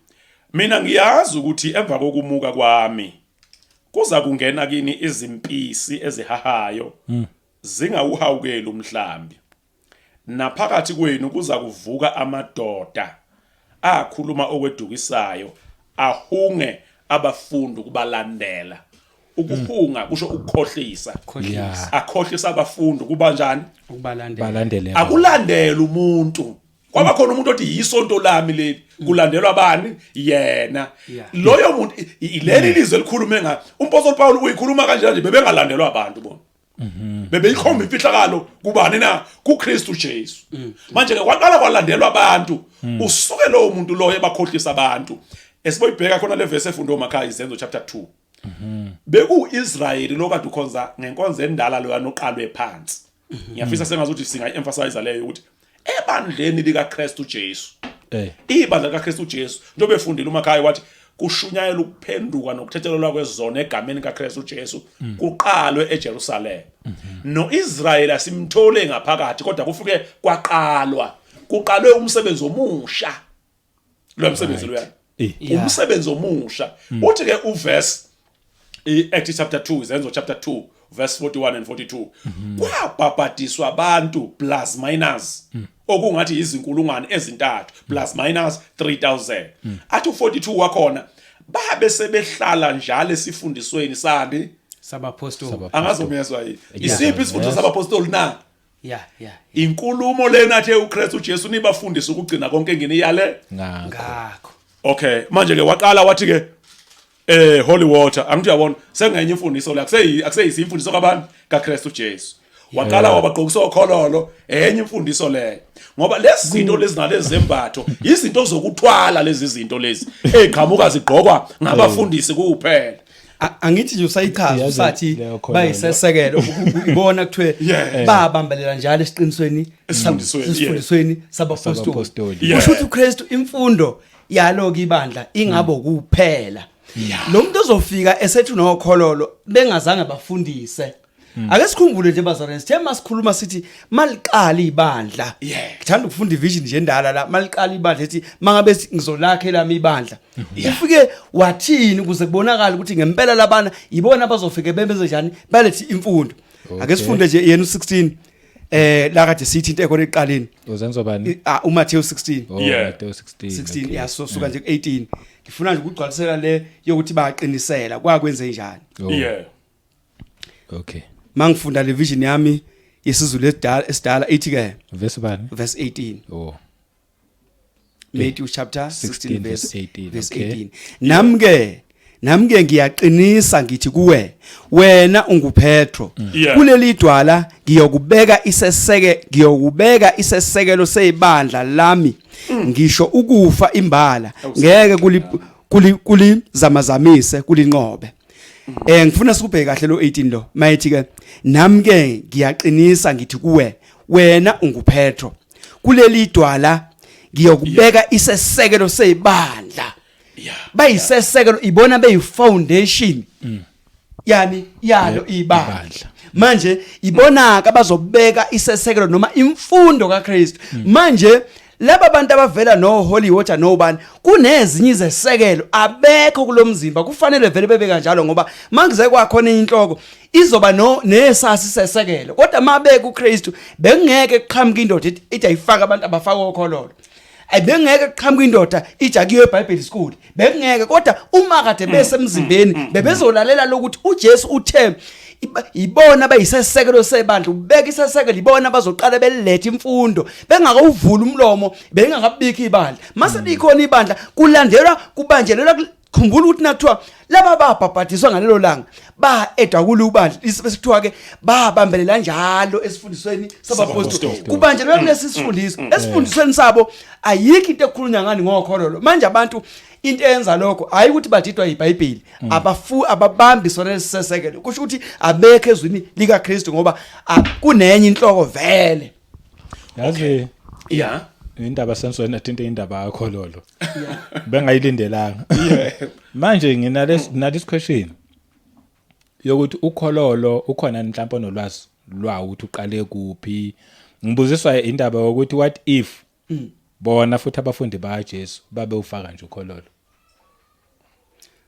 mina ngiyazi ukuthi emva kokumuka kwami kuza kungena kini izimpisi ezihahayo zingawuhawukeli umhlambi naphakathi kwenu kuza kuvuka amadoda akhuluma okwedukisayo ahunge abafundi kubalandela ukuhunga kusho ukukhohlisa akhohlisa abafundi kuba njani ukubalandela akulandela umuntu kwaba khona umuntu othi yisonto lami leli kulandelwa bani yena loyo muntu ileli lizwe likhulume nga umpostoli Paul uyikhuluma kanjani nje bebengalandelwa abantu bona bebeyikhomba imfihlakalo kubani na kuKristu Jesu manje ke kwaqala kwalandelwa abantu usuke lo muntu loyo ebakhohlisa abantu esiboyibheka khona le verse efunda uMakhaya izenzo chapter 2 beku Israel lokade ukhonza ngenkonzo endala lo yanoqalwe phansi ngiyafisa sengazuthi singa emphasize leyo ukuthi ebandleni lika Kristu Jesu ibandla lika Kristu Jesu njobe efundile uMakhaya wathi kushunyayela ukuphenduka nokuthethelelwa kwezona egameni kaKristu Jesu kuqalwe eJerusalem noIsrael asimthole ngaphakathi kodwa kufike kuqalwe umsebenzi omusha lo msebenzi lo umsebenzi omusha uthi ke uverse iActs chapter 2 Izenzo chapter 2 verse 41 and 42 kwabhabhadiswa abantu plus minus okungathi izinkulungwane ezintathu plus minus 3000 athi u42 wakhona babe sebehlala njalo esifundisweni sani sabapostoli angazomezwa yini isiphi isifundo sabapostoli na yeah inkulumo lena athe uKristu uJesu nibafundisa ukugcina konke nginiyale ngakho okay manje ke waqala wathi ke holy water angithi uyabona sengenye imfundiso la akuseyimfundiso kabantu kaKristu uJesu waqala wabaqokisa okhololo enye imfundiso leyo ngoba lezi zinto lezi nalezi zembatho izinto zokuthwala lezi zinto lezi eqhamuka zigqokwa ngabafundisi kuphela angithi nje usayichaza usathi bayisesekelo ibona kuthiwe babambelela njalo esifundisweni sabapostoli kusho ukuthi uKristu imfundo yalo ibandla ingabo kuphela lo muntu ozofika esethi nokhololo bengazange bafundise ake sikhumbule nje bazalwane sithe masikhuluma sithi maliqala ibandla ngithanda ukufunda ivision nje endala la maliqala ibandla ethi mangabe ngizolakhe lami ibandla ufike wathini ukuze kubonakala ukuthi ngempela labana yibona abazofike bemeze njani balethi imfundo ake sifunde nje yena u16 la kade sithi into ekho eqaleni uzenzo bani uMathewu 16 Matthew 16 yasosuka nje ku18 ngifuna nje ukugcwalisela le yokuthi baqinisela kwakwenze njani okay mangifunda le vision yami yesizulu esidala ithi ke verse 18 Matthew chapter 16 verse 18 namke ngiyaqinisa ngithi kuwe wena unguPetro kuleli dwala ngiyokubeka isesekelo sezibandla lami ngisho ukufa imbala ngeke kulizamazamise kulinqobe ngifuna sikubheke kahle lo 18 lo mayithi ke namke ngiyaqinisa ngithi kuwe wena unguPetro kuleli dwala ngiyokubeka isesekelo sezibandla bayisesekelo ibona beyifoundation yani yalo ibandla manje ibona ka bazobeka isesekelo noma imfundo kaKristu manje laba bantu abavela no holy water no bani kunezinye izesekelo abekho kulomzimba kufanele vele bebe kanjalo ngoba mangize kwakhona inhloko izoba nesasi sesekelo kodwa mabeka uKristu bengeke kuqhamuka indoda ithi ayifaka abantu abafaka okhololo ayibengeke kuqhamuka indoda ijakiwe eBible school bengeke kodwa uma kade bese emzimbeni bebezolalela lokuthi uJesu uthe ibona bayisesekelo sebandla ubeka isesekelo ibona bazoqala belilethe imfundo bengakuvula umlomo bengakabiki ibandla mase likhona ibandla kulandelwa kubanjelelwa khumbula ukuthi nakuthiwa laba babhabhadiswa ngalelo langa ba edakula ubandla isibesithiwa ke babambelela njalo esifundisweni sabapostoli kubanjelelwa kulesi sifundiso esifundisweni sabo ayikho into ekhulunywa ngani ngokhololo manje abantu into eyenza lokho hayi ukuthi badidwa iBhayibheli ababambi sona lesisekelo kusho ukuthi abekho ezwini lika Kristu ngoba kunenye inhloko vele yazi indaba sensweni athinta indaba yakhololo bengayilindelanga manje nginalesi question yokuthi ukhololo ukhona mhlawumbe nolwazi lwawo ukuthi uqale kuphi ngibuziswa indaba yokuthi what if bona futhi abafundi baJesu babe ufaka nje ukhololo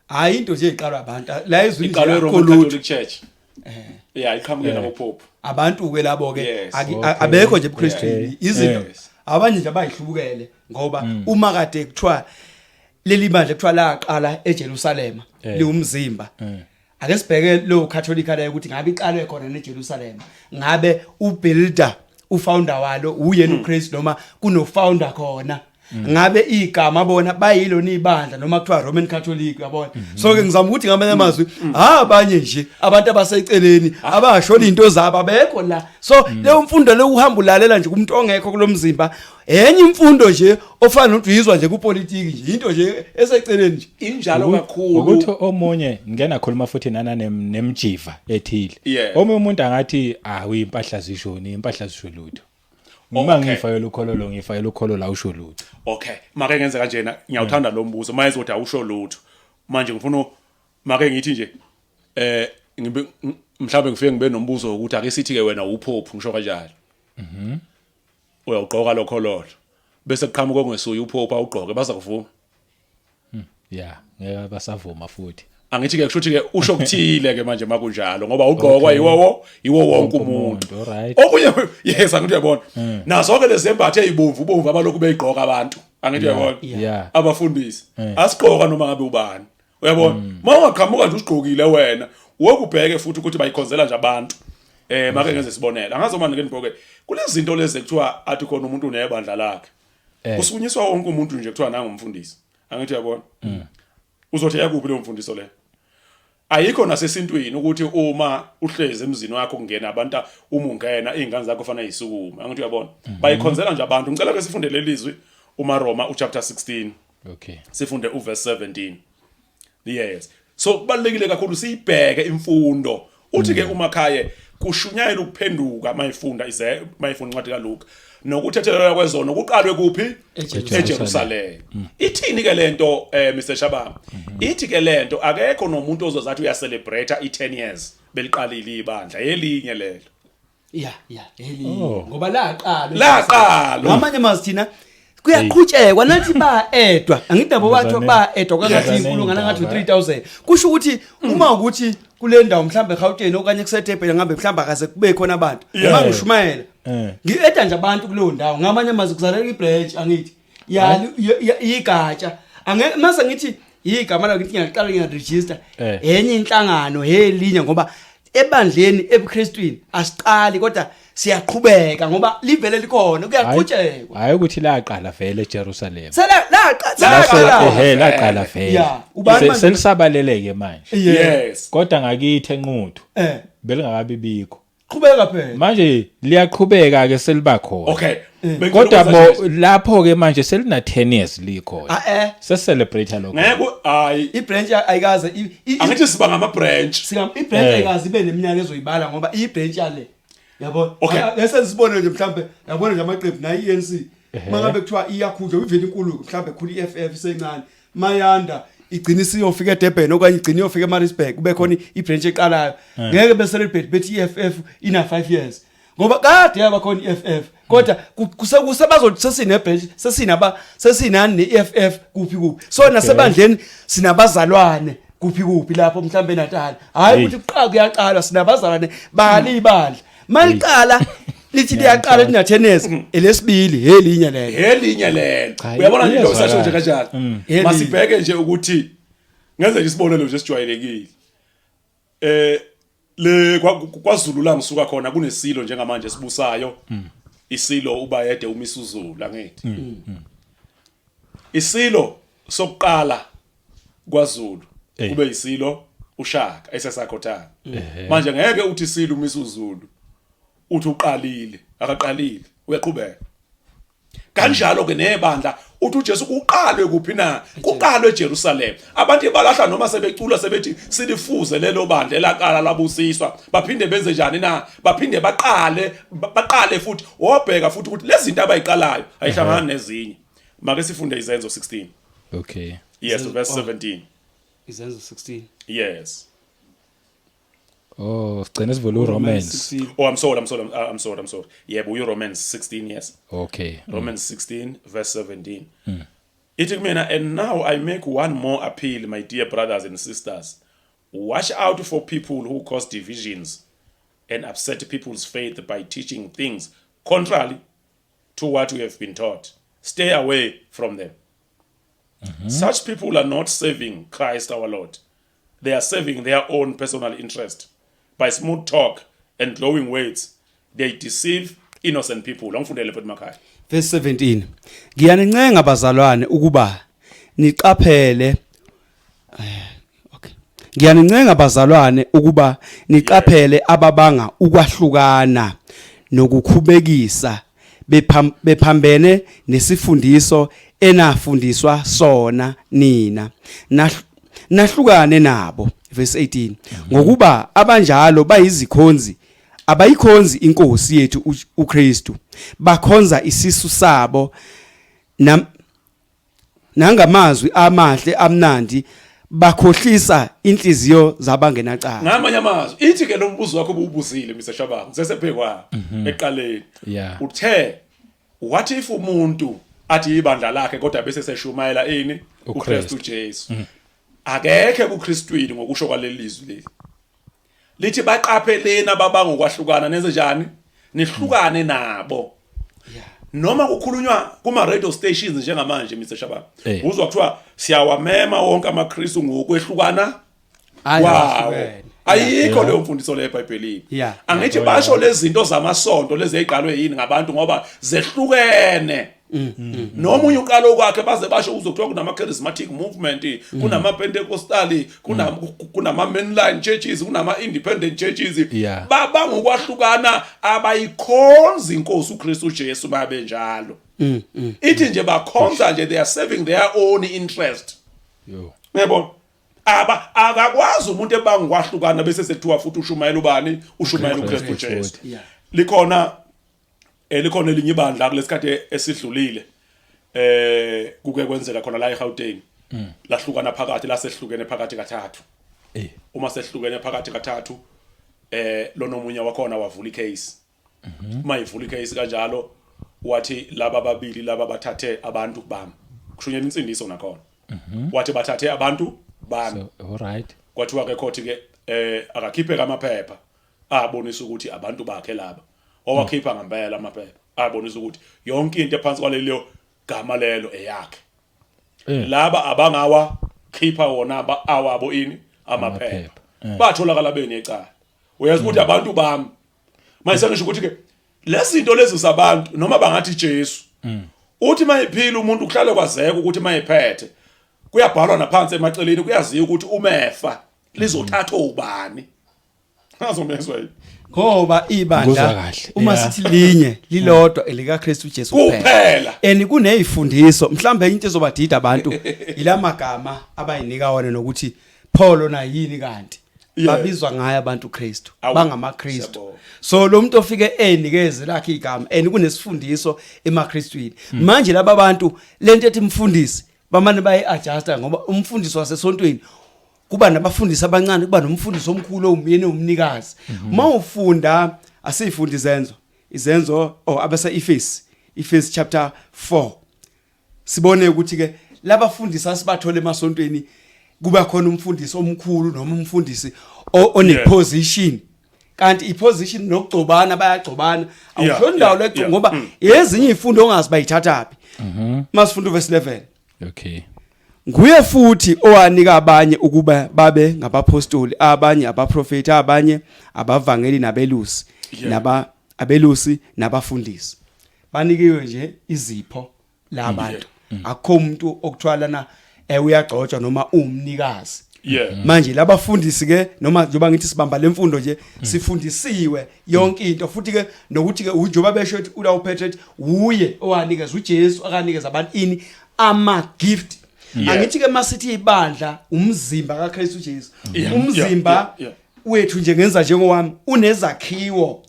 hayi into nje iqalwa abantu la ezwini iqalwe Roman Catholic Church iqhamuke nabo pope abantu ke labo ke abekho nje eBuKristu izinto abanye nje abayihlubukele ngoba uma kade kuthiwa leli bandla kuthiwa laqala eJerusalem liumzimba ake sibheke lo Catholic la ukuthi ngabe iqalwe khona neJerusalem ngabe ubuilder ufounder walo uyena uKristu noma kuno founder khona ngabe igama bona bayilo nibandla noma kuthiwa Roman Catholic yabona so ke ngizama ukuthi ngamanye amazwi abanye nje abantu abaseceleni abashola into zabo abekho la so leyo mfundo le uhamba ulalela nje kumuntu ongekho kulomzimba enye imfundo nje ofana noduyizwa nje kupolitiki nje into nje eseceleni nje injalo kakhulu ukuthi omunye ngena khuluma futhi nana nemjiva ethile omunye umuntu angathi uyimpahla zishoni impahla zisho lutho uma ngifayela ukhololo ngifayela ukhololo la usho lutho okay make ngenze kanjena ngiyawuthanda lo mbuzo maye ukuthi awusho lutho manje ngifuna make ngithi nje mhlawumbe ngifike ngibe nombuzo ukuthi ake sithi ke wena uPope ngisho kanjalo uyawugqoka lo khololo bese kuqhamuka ongesuye uPope awugqoke baza kuvuma ngeke basavuma futhi angithi ke kusho ke usho kuthile ke manje makunjalo ngoba ugqokwa yiwo wonke umuntu okunye yes angithi uyabona nazo ke lezembathe ezibomvu abalokhu beyigqoka abantu angithi uyabona abafundisi asigqoka noma ngabe ubani uyabona mawungaqhamuka nje usigqokile wena wokubheke futhi ukuthi bayikhonzela nje abantu make ngeze sibonela angazomani ke nibhoke kulezinto lezi ekuthiwa athi khona umuntu unebandla lakhe usukunyiswa wonke umuntu nje kuthiwa nanga umfundisi angithi uyabona uzothi yakuphi lo mfundiso le ayikho nasesintwini ukuthi uma uhleze emzini wakho kungena abantu uma ungena izingane zakho kufanele yisukuma angithi uyabona bayikhonzela nje abantu ngicela ke sifunde lelizwi uMaroma chapter 16 sifunde uverse 17 yes so kubalekile kakhulu siyibheke imfundo uthi ke uMakhaye kushunyayela ukuphenduka mayifunda incwadi kaLuka nokuthethelela kwezono kuqalwe kuphi eJerusalem ithini ke lento Mr Shabang ithi ke lento akekho nomuntu ozozathi uyacelebrate i10 years beliqalile ibandla elinye lelo elinye ngoba laqala ngamanye mazithina kuyaqhutshekwa nathi baedwa angidabo bathu baedwa kwangathi inkulungwane ngathi 3000 kusho ukuthi uma ukuthi kule ndawo mhlambe eGauteng okanye kuseThephela ngambe mhlamba akaze kube khona abantu uma ngishumayela ngieda nje abantu kuleyo ndawo ngamanye amazi kuzalela ibranch angithi igatsha angeke mase ngithi igama la ngithi ngiyaqala ngiyaregister enye inhlangano elinye ngoba ebandleni ebuKristwini asiqali kodwa siyaqhubeka ngoba livele likhona kuyaqhutshekwa hayi ukuthi laqala vele eJerusalem laqala vele selisabaleleke manje yes kodwa ngakithi enquthu belingakabi bikho qhubeka phela manje liyaqhubeka ke seliba khona okay kodwa lapho ke manje selina 10 years likhona se-celebrate lokho ngeke hayi ibranch ayikaze angithi siba ngama branch ibranch ayikaze ibe neminyaka ezoyibala ngoba ibranch yale yabo bese sibone nje mhlambe yabona nje amaqembu na iNC mangabe kuthiwa iyakhudla ivele inkulu mhlambe khulu iFF isencane mayanda igcina siyofika eDurban okanye igcina iyofika eMaritzburg kube khona ibranch eqalayo ngeke be celebrate bethi iFF ina 5 years ngoba kade yaba khona iFF kodwa kusebazothi sesine branch sesinani neFF kuphi so nasebandleni sinabazalwane kuphi lapho mhlambe eNatal hayi ukuthi kuqala kuyaqala sinabazalwane bali ibandla maliqala lithi liyaqala lina tennis elesibili elinye lelo uyabona nje lo sasho nje kanjalo masibheke nje ukuthi ngenze nje isibonelo nje sijwayelekile le kwaZulu la ngisuka khona kunesilo njengamanje sibusayo isilo ubayede umisuzulu langithi isilo sokuqala kwaZulu kube isilo uShaka esesakhothana manje ngeke uthi isilo umisuzulu uthi uqalile akaqalile uyaqhubeka kanjalo ke nebandla uthi uJesu kuqalwe kuphi na kuqalwe eJerusalem abantu balahla noma sebecula sebethi silifuze lelo bandla elaqala labusiswa baphinde benze njani na baphinde baqale futhi wobheka futhi ukuthi lezi zinto abayiqalayo ayihlangani nezinye make sifunde izenzo 16 okay yes verse 17 izenzo 16 yes sigcina sivula Romans I'm sorry yebo uRomans 16 yes okay Romans 16 verse 17 ithi kumina and now I make one more appeal my dear brothers and sisters watch out for people who cause divisions and upset people's faith by teaching things contrary to what we have been taught stay away from them such people are not serving Christ our Lord they are serving their own personal interest by smooth talk and glowing words they deceive innocent people ngifundele futhi Makhaye verse 17 ngiyanincenga bazalwane ukuba niqaphele ngiyanincenga bazalwane ukuba niqaphele ababanga ukwahlukana nokukhubekisa bephambene nesifundiso enafundiswa sona nina nahlukane nabo verse 18 ngokuba abanjalo bayizikhonzi abayikhonzi inkosi yethu uKristu bakhonza isisu sabo nangamazwi amahle amnandi bakhohlisa inhliziyo zabangenacala ngamanye amazwi ithi ke lo mbuzo wakho ubuzile Mr Shabang sesephekwala eqaleni uthe what if umuntu athi ibandla lakhe kodwa bese seshumayela ini uKristu Jesu akekhe kuKristwini ngokusho kwalelizwi leli lithi baqapheleni ababanga ukwahlukana nenze njani nihlukane nabo noma kukhulunywa kuma radio stations njengamanje Mr Shabana uzwa kuthiwa siyawamema wonke amaKristu ngokwehlukana wow ayikho leyo mfundiso le eBhayibhelini angithi basho lezi zinto zamasonto lezi eziqalwe yini ngabantu ngoba zehlukene nomunye uqalo kwakhe baze basho uzokuthiwa kunama charismatic movement kunama Pentecostal kunama mainline churches kunama independent churches babanga ukwahlukana abayikhonza inkosi uKristu Jesu babe njalo ithi nje bakhonza nje they are serving their own interest yebo akakwazi umuntu ebanga ukwahlukana bese sekuthiwa futhi ushumayela ubani ushumayela uKristu Jesu likhona elinye ibandla kulesikhathi esidlulile kuke kwenzeka khona la eGauteng lahlukana phakathi lasehlukene phakathi kathathu uma sehlukene phakathi kathathu lona omunye wakhona wavula icase uma ivula icase kanjalo wathi laba babili laba bathathe abantu bami kushunyela insindiso nakhona wathi bathathe abantu bami alright kwathiwa ke court ke akakhiphe amaphepha abonisa ukuthi abantu bakhe laba owakhipha ngempela amaphepha abonisa ukuthi yonke into ephansi kwalelo gama lelo eyakhe laba abangawa khipha wona awabo ini amaphepha batholakala benecala uyazi ukuthi abantu bami manje ngisho ukuthi ke lezinto lezi zabantu noma bangathi Jesu uthi mayiphila umuntu kuhlale kwazeka ukuthi mayiphethe kuyabhalwa naphansi emaceleni kuyaziwa ukuthi umefa lizothathwa ubani azomezwe ngoba ibandla uma sithi linye lilodwa elika Kristu Jesu kuphela kunezifundiso mhlambe into ezobadida abantu ilamagama abayinika wona nokuthi Paul na yini kanti babizwa ngaye abantu Kristu bangamaKristu so lo muntu ofike enikeze lakhe igama kunesifundiso emaKristwini manje laba bantu lento ethi mfundisi bamane bayi-adjusta ngoba umfundisi wasesontweni kuba nabafundisi abancane kuba nomfundisi omkhulu omyeni umnikazi uma ufunda asiyifundi izenzo abase Efesi chapter 4 sibone ukuthi ke labafundisi asibathole emasontweni kuba khona umfundisi omkhulu noma umfundisi one-position kanti i-position nokugcobana bayagcobana awusho ndawo leco ngoba ezinye izifundo ongazibayithathaphi masifunda uverse 11 okay nguye futhi owanika abanye ukuba babe ngabapostoli abanye abaprofeti abanye abavangeli nabelusi abelusi nabafundisi banikiwe nje izipho labantu akho umuntu okuthwalana uyagcotshwa noma umnikazi manje labafundisi ke noma njoba ngithi sibamba lemfundo nje sifundisiwe yonke into futhi ke nokuthi ke ujoba besho ukuthi ulawuphethe uye owanikeza uJesu akanikeza abantu ini ama gift angithi ke masithi ibandla umzimba kaKristu Jesu umzimba wethu nje ngenza njengowami unezakhiwo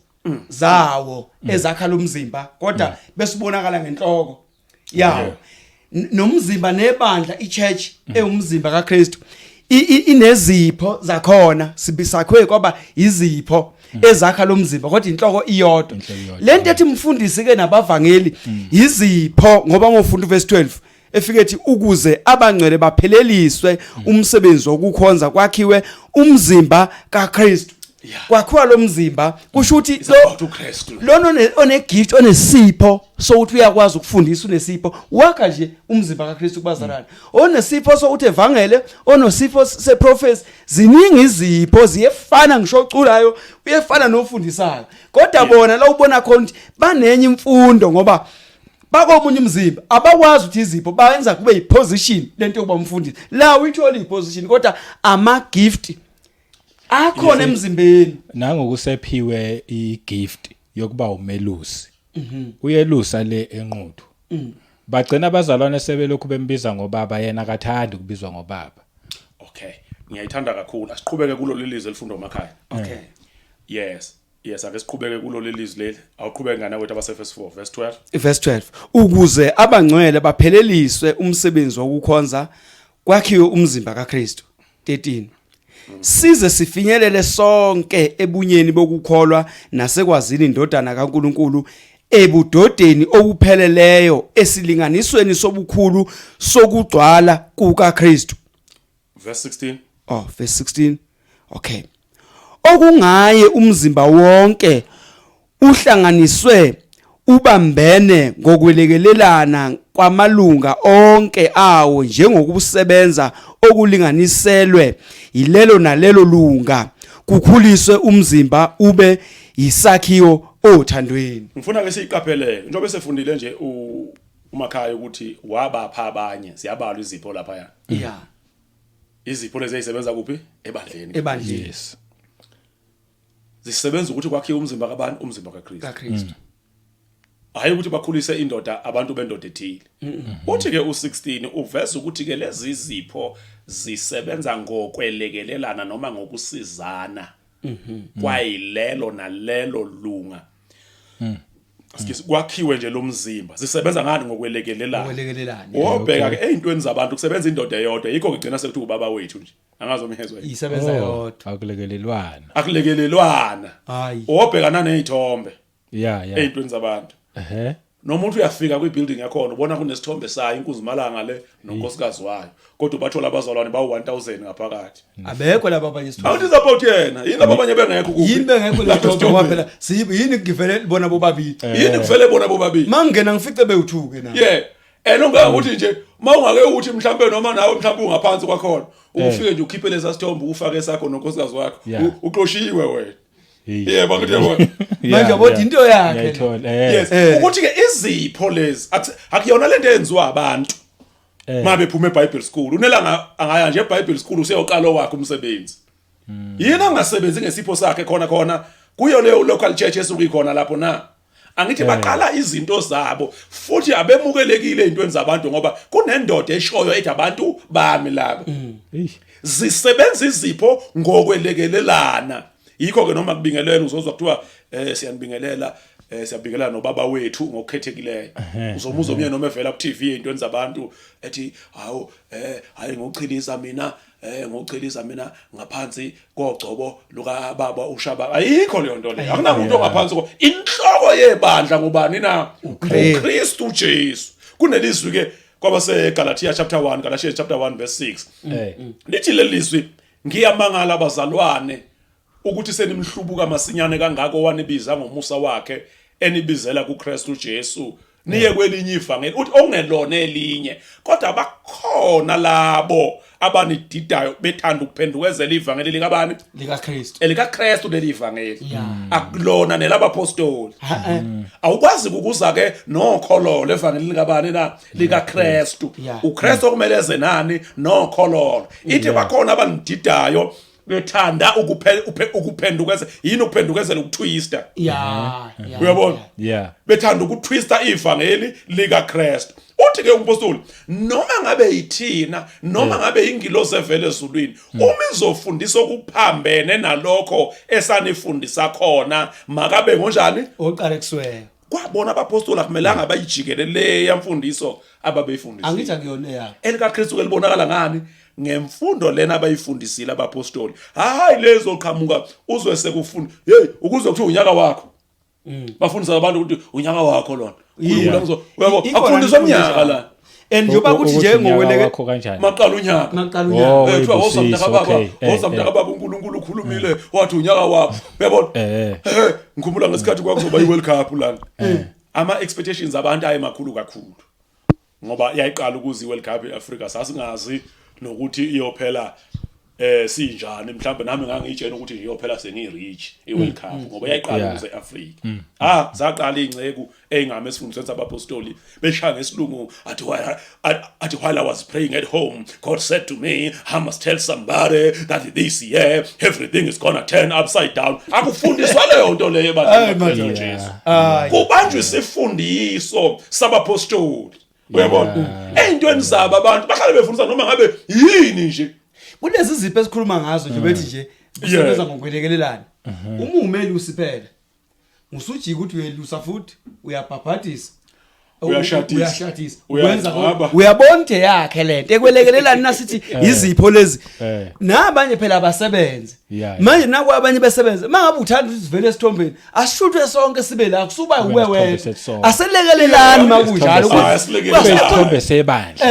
zawo ezakha lo mzimba kodwa besibonakala ngenhloko yawo nomzimba nebandla ichurch umzimba kaKristu inezipho zakhona sibisakwe kwaba izipho ezakha lo mzimba kodwa inhloko iyodwa lento ethi mfundisi ke nabavangeli izipho ngoba ngofunda verse 12 efikethi ukuze abangcwele bapheleliswe umsebenzi wokukhonza kwakhiwe umzimba kaKristu kwakhiwa lo mzimba kusho ukuthi lona one gift onesipho sokuthi uyakwazi ukufundisa unesipho wakha nje umzimba kaKristu kubazalwane onesipho sokuthi evangele onosipho seprofesi ziningi izipho ziyefana ngisho uculayo uyefana nofundisayo kodwa bona la ubona khona ukuthi banenye imfundo ngoba bakomunye umzimba abakwazi ukuthi izipho bayenza kube yiposition lento yokuba umfundisi la uyithola iposition kodwa ama gift akhona emzimbeni nangokusephiwe igift yokuba umelusi uyelusa le enquthu bagcina abazalwane sebelokhu bembiza ngobaba yena akathandi kubizwa ngobaba okay ngiyayithanda kakhulu asiqhubeke kulo lelizwe elifundwa emakhaya okay yes ake siqhubeke kulo lelizwe leli awuqhubeke ngana kwethu abase-verse 4 verse 12 ukuze abangcwele bapheleliswe umsebenzi wokukhonza kwakhiwe umzimba kaKristu 13 size sifinyelele sonke ebunyeni bokukholwa nasekwazini indodana kaNkuluNkulu ebudodeni obupheleleyo esilinganisweni sobukhulu sokugcwala kukaKristu verse 16. Oh, verse 16. Okay. Okungaye umzimba wonke uhlanganiswe ubambene ngokwelekelelana kwamalunga onke awo njengokusebenza okulinganiselwe ilelo nalelo lunga kukhuliswe umzimba ube yisakhiwo othandweni. Ngifuna ke siyiqapheleke njengoba sefundile nje uMakhaye ukuthi wabapha abanye siyabalwa izipho lapha ya. Yeah. Izipho lezi ezisebenza kuphi ebandleni. Ebandleni. Yes. Zisebenza ukuthi kwakhiwe umzimba kaBani umzimba kaKristu. kaKristu. Hayi ukuthi bakhulise indoda abantu bendoda ethile. Uthi ke u16 uveza ukuthi ke lezi izipho zisebenza ngokwelekelelana noma ngokusizana. Kwayilelo nalelo lunga. Kwakhiwe nje lo mzimba zisebenza ngani ngokwelekelelana. Ngokwelekelelana. Wobheka ke ezintweni zabantu kusebenza indoda eyodwa yikho kugcina sekuthi ubaba wethu nje. Angazi umhezwe. Isebenza yodwa. Akulekelelwana. Akulekelelwana. Hayi. Wobhekana nezithombe. Yeah. Ezintweni zabantu. Nomuntu uyafika kwibuilding yakhona ubona kunesithombe sayo inkuzimalanga le nonkosikazi wayo kodwa bathola abazalwane bawu 1000 ngaphakathi. Abekho laba abanye isithombe. Awuthi support yena yini abanye bengekho kuphi yini bengekho lapho kwaphela siyibe yini ngivele bona bobabili yini kuvele bona bobabili mangena ngifice bewuthuke na ukuthi nje mawungake uthi mhlambe noma nawe mhlambe ungaphansi kwakhona ukufike nje ukhiphe leza sithombe ufake sakho nonkosikazi wakho uqoshiwe wena. Yebo ngiyabona. Manje bothi into yakhe. Yes. Ukuthi ke izipho lezi akuyona lento eyenziwa abantu. Mabe phuma eBible school. Unelanga angaya nje eBible school useyoqala wakhe umsebenzi. Yini angasebenzi ngesipho sakhe khona kuyo leyo local church esukikhona lapho na. Angithi baqala izinto zabo futhi abemukelekile ezintweni zabantu ngoba kunendoda eshoyo ethi abantu bami laba. Zisebenza izipho ngokwelekelelana. Yikho ke noma kubingelela uzozwa kuthiwa siyanibingelela siyabingelela nobaba wethu ngokukhethekileyo uzomuzwa umyeni noma evela ku TV ezintweni zabantu ethi hayi ngokuchilisa mina ngaphansi kogcobo luka baba ushaba ayikho leyo nto leyo akunamuntu ongaphansi inhloko yebandla ngubani na uKristu Jesu kunelizwi ke kwabase Galatians chapter 1 verse 6 lithi lelizwi ngiyamangala abazalwane ukuthi senimhlubuka masinyane kangako wanibiza ngomusa wakhe enibizela kuKristu Jesu niye kwelinye ivangeli uthi ongelona elinye kodwa bakhona labo abanididayo bethanda ukuphendukezela ivangeli likabani likaKristu leli ivangeli akulona nelabapostoli awukwazi ukuza ke nokhololo evangeli likabani na likaKristu uKristu kumele eze nani nokhololo ithi bakhona abanididayo bethanda ukuphendukeza yini ukuphendukezela ukutwista uyabona bethanda ukutwista ivangeli likaKristu uthi ke umpostoli noma ngabe yithina noma ngabe ingilosi evele ezulwini uma izofundisa okuphambene nalokho esanifundisa khona makabe ngonjani oqalekiswe kwabona abapostoli akumelanga bayijikelele yamfundiso ababeyifundisa angithi akuyona yakho elikaKristu ke libonakala ngani ngemfundo lena abayifundisile abapostoli hayi lezo qhamuka uzwe sekufunda ukuze kuthiwa unyaka wakho bafundisa abantu ukuthi unyaka wakho lona uyabo afundiswa umnyaka la njoba kuthi nje ngokweleke maqala unyaka ethiwa wozamdaka baba uNkulunkulu ukhulumile wathi unyaka wakho uyabona ngikhumbula ngesikhathi kwakuzoba iWorld Cup lana ama expectations abantu ayemakhulu kakhulu ngoba yayiqala ukuza iWorld Cup eAfrica sasingazi nokuthi iyophela sinjani mhlawumbe nami ngangitshela ukuthi iyophela sengireach iWorld Cup ngoba yayiqala ukuze eAfrica zaqala ingceku engame esifundisweni sabapostoli beshaya ngesilungu athi while I was praying at home God said to me I must tell somebody that this year everything is gonna turn upside down akufundiswa leyo nto leyo ebantwini Jesu kubanjwe isifundiso sabapostoli uyabona ezintweni zabo abantu bahlale befundisa noma ngabe yini nje kulezi zipho esikhuluma ngazo nje bethi nje usebenza ngokwelekelelana uma umeli usiphela usujika ukuthi uyelusa futhi uyabhabhadisa uyashadisa wenza uyabona yakhe lento ekwelekelelana nasithi izipho lezi nabanye phela abasebenzi manje nakho abanye besebenze mangabe uthanda ukuthi sivele esithombeni asishuthwe sonke sibe la kusuba uwe wena aselekelelani makunjalo isithombe sebandla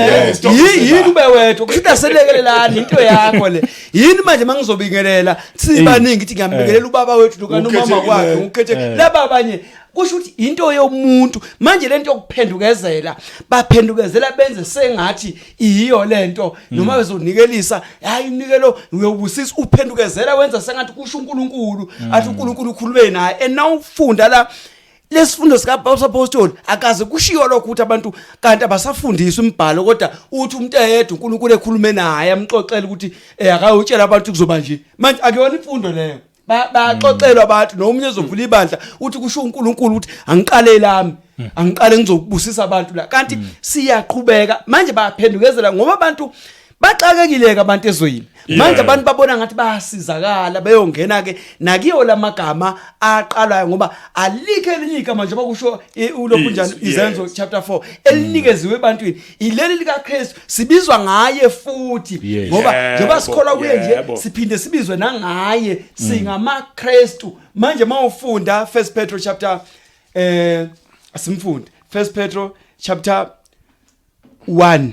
yini ube wedwa kushuthi aselekelelani into yakho le yini manje mangizobingelela sibaningi ithi ngiyambingelela ubaba wethu lokanumama wakhe ukhethe laba abanye kusho ukuthi into yomuntu manje lento yokuphendukezela baphendukezela benze sengathi iyo lento noma bezonikelisa hayi inikelo uyobusisa uphendukezela wenza sengathi kusho uNkulunkulu athi uNkulunkulu ukhulume naye enawufunda la lesifundo sikaPaul akaze kushiyo lokho ukuthi abantu kanti abasafundiswa imibhalo kodwa uthi umuntu eyedwa uNkulunkulu ekhulume naye amxoxela ukuthi akayotshela abantu kuzoba nje manje akuyona imfundo leyo baxoxelwa abantu nomunye ezovula ibandla uthi kusho uNkulunkulu ukuthi angiqale lami angiqale ngizobusisa abantu la kanti siyaqhubeka manje baphendukezela ngoba abantu baxakekile abantu ezweni manje abantu babona ngathi bayasizakala bayongena ke nakiyo lamagama aqalayo ngoba alikho elinye igama nje bakusho ulokhu njani izenzo chapter 4 elinikeziwe ebantwini ileli lika Kristu sibizwa ngaye futhi ngoba njengoba sikholwa kuye nje siphinde sibizwe nangaye singama Kristu manje mawufunda 1 Petro chapter asimfunde 1 Petro chapter 1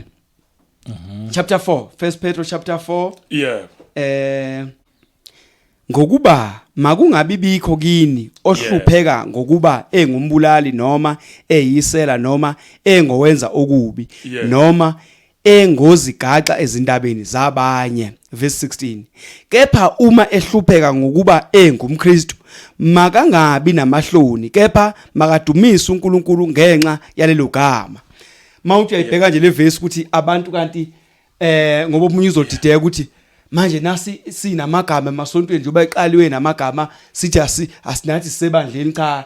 chapter 4 1 Petro chapter 4 ngokuba makungabi bikho kini ohlupheka ngokuba engumbulali noma eyisela noma engowenza okubi noma engozigaxa ezindabeni zabanye verse 16 kepha uma ehlupheka ngokuba engumKristu makangabi namahloni kepha makadumisa uNkulunkulu ngenxa yalelo gama mawuthi ayibheka nje le verse ukuthi abantu kanti ngoba umunye uzodideka ukuthi manje nasi sinamagama emasontweni nje bayiqaliwe namagama sithi asinathi sebandleni cha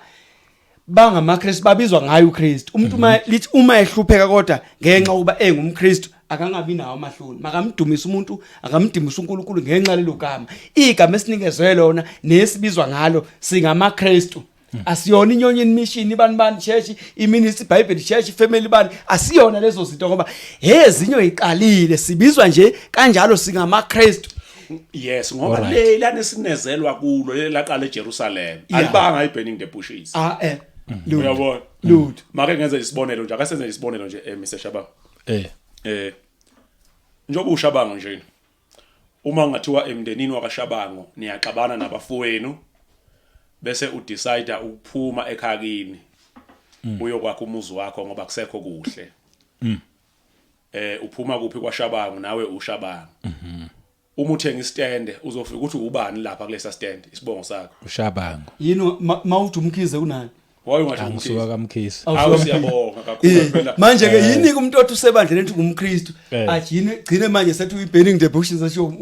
bangamaKristu babizwa ngayo uKristu umuntu lithi uma ehlupheka kodwa ngenxa uba engumKristu akangabi nawo amahloni makamdumisa umuntu akamdumisa uNkulunkulu ngenxa lelo gama igama esinikezwe lona nesibizwa ngalo singamaKristu asiyona inyonyeni mission ibani church iministry bible church family bani asiyona lezo zinto ngoba ezinyo iqalile sibizwa nje kanjalo singamaKristu yes ngoba lelane sinezelwa kulo lelaqala eJerusalem alibanga iburning the bushes uyabona Lord make ngenze isibonelo nje akasenze isibonelo nje Mr Shabang njoba uShabango nje uma ngathiwa emndenini wakaShabango niyaxabana nabafowenu bese udecide ukuphuma ekhakini uyokwakha umuzi wakho ngoba kusekho kuhle uphuma kuphi kwaShabango nawe uShabango uma uthenga istande uzofika ukuthi ubani lapha kulesa stand isibongo sakho uShabango yini mawuthi umkhize kunani wayo ngathi angisuka kaMkhisi siyabonga kakhulu phela manje ke yini kumuntu othi usebandleni ethi ngumKristu ajine gcine manje sethi uyiburning the bushes asho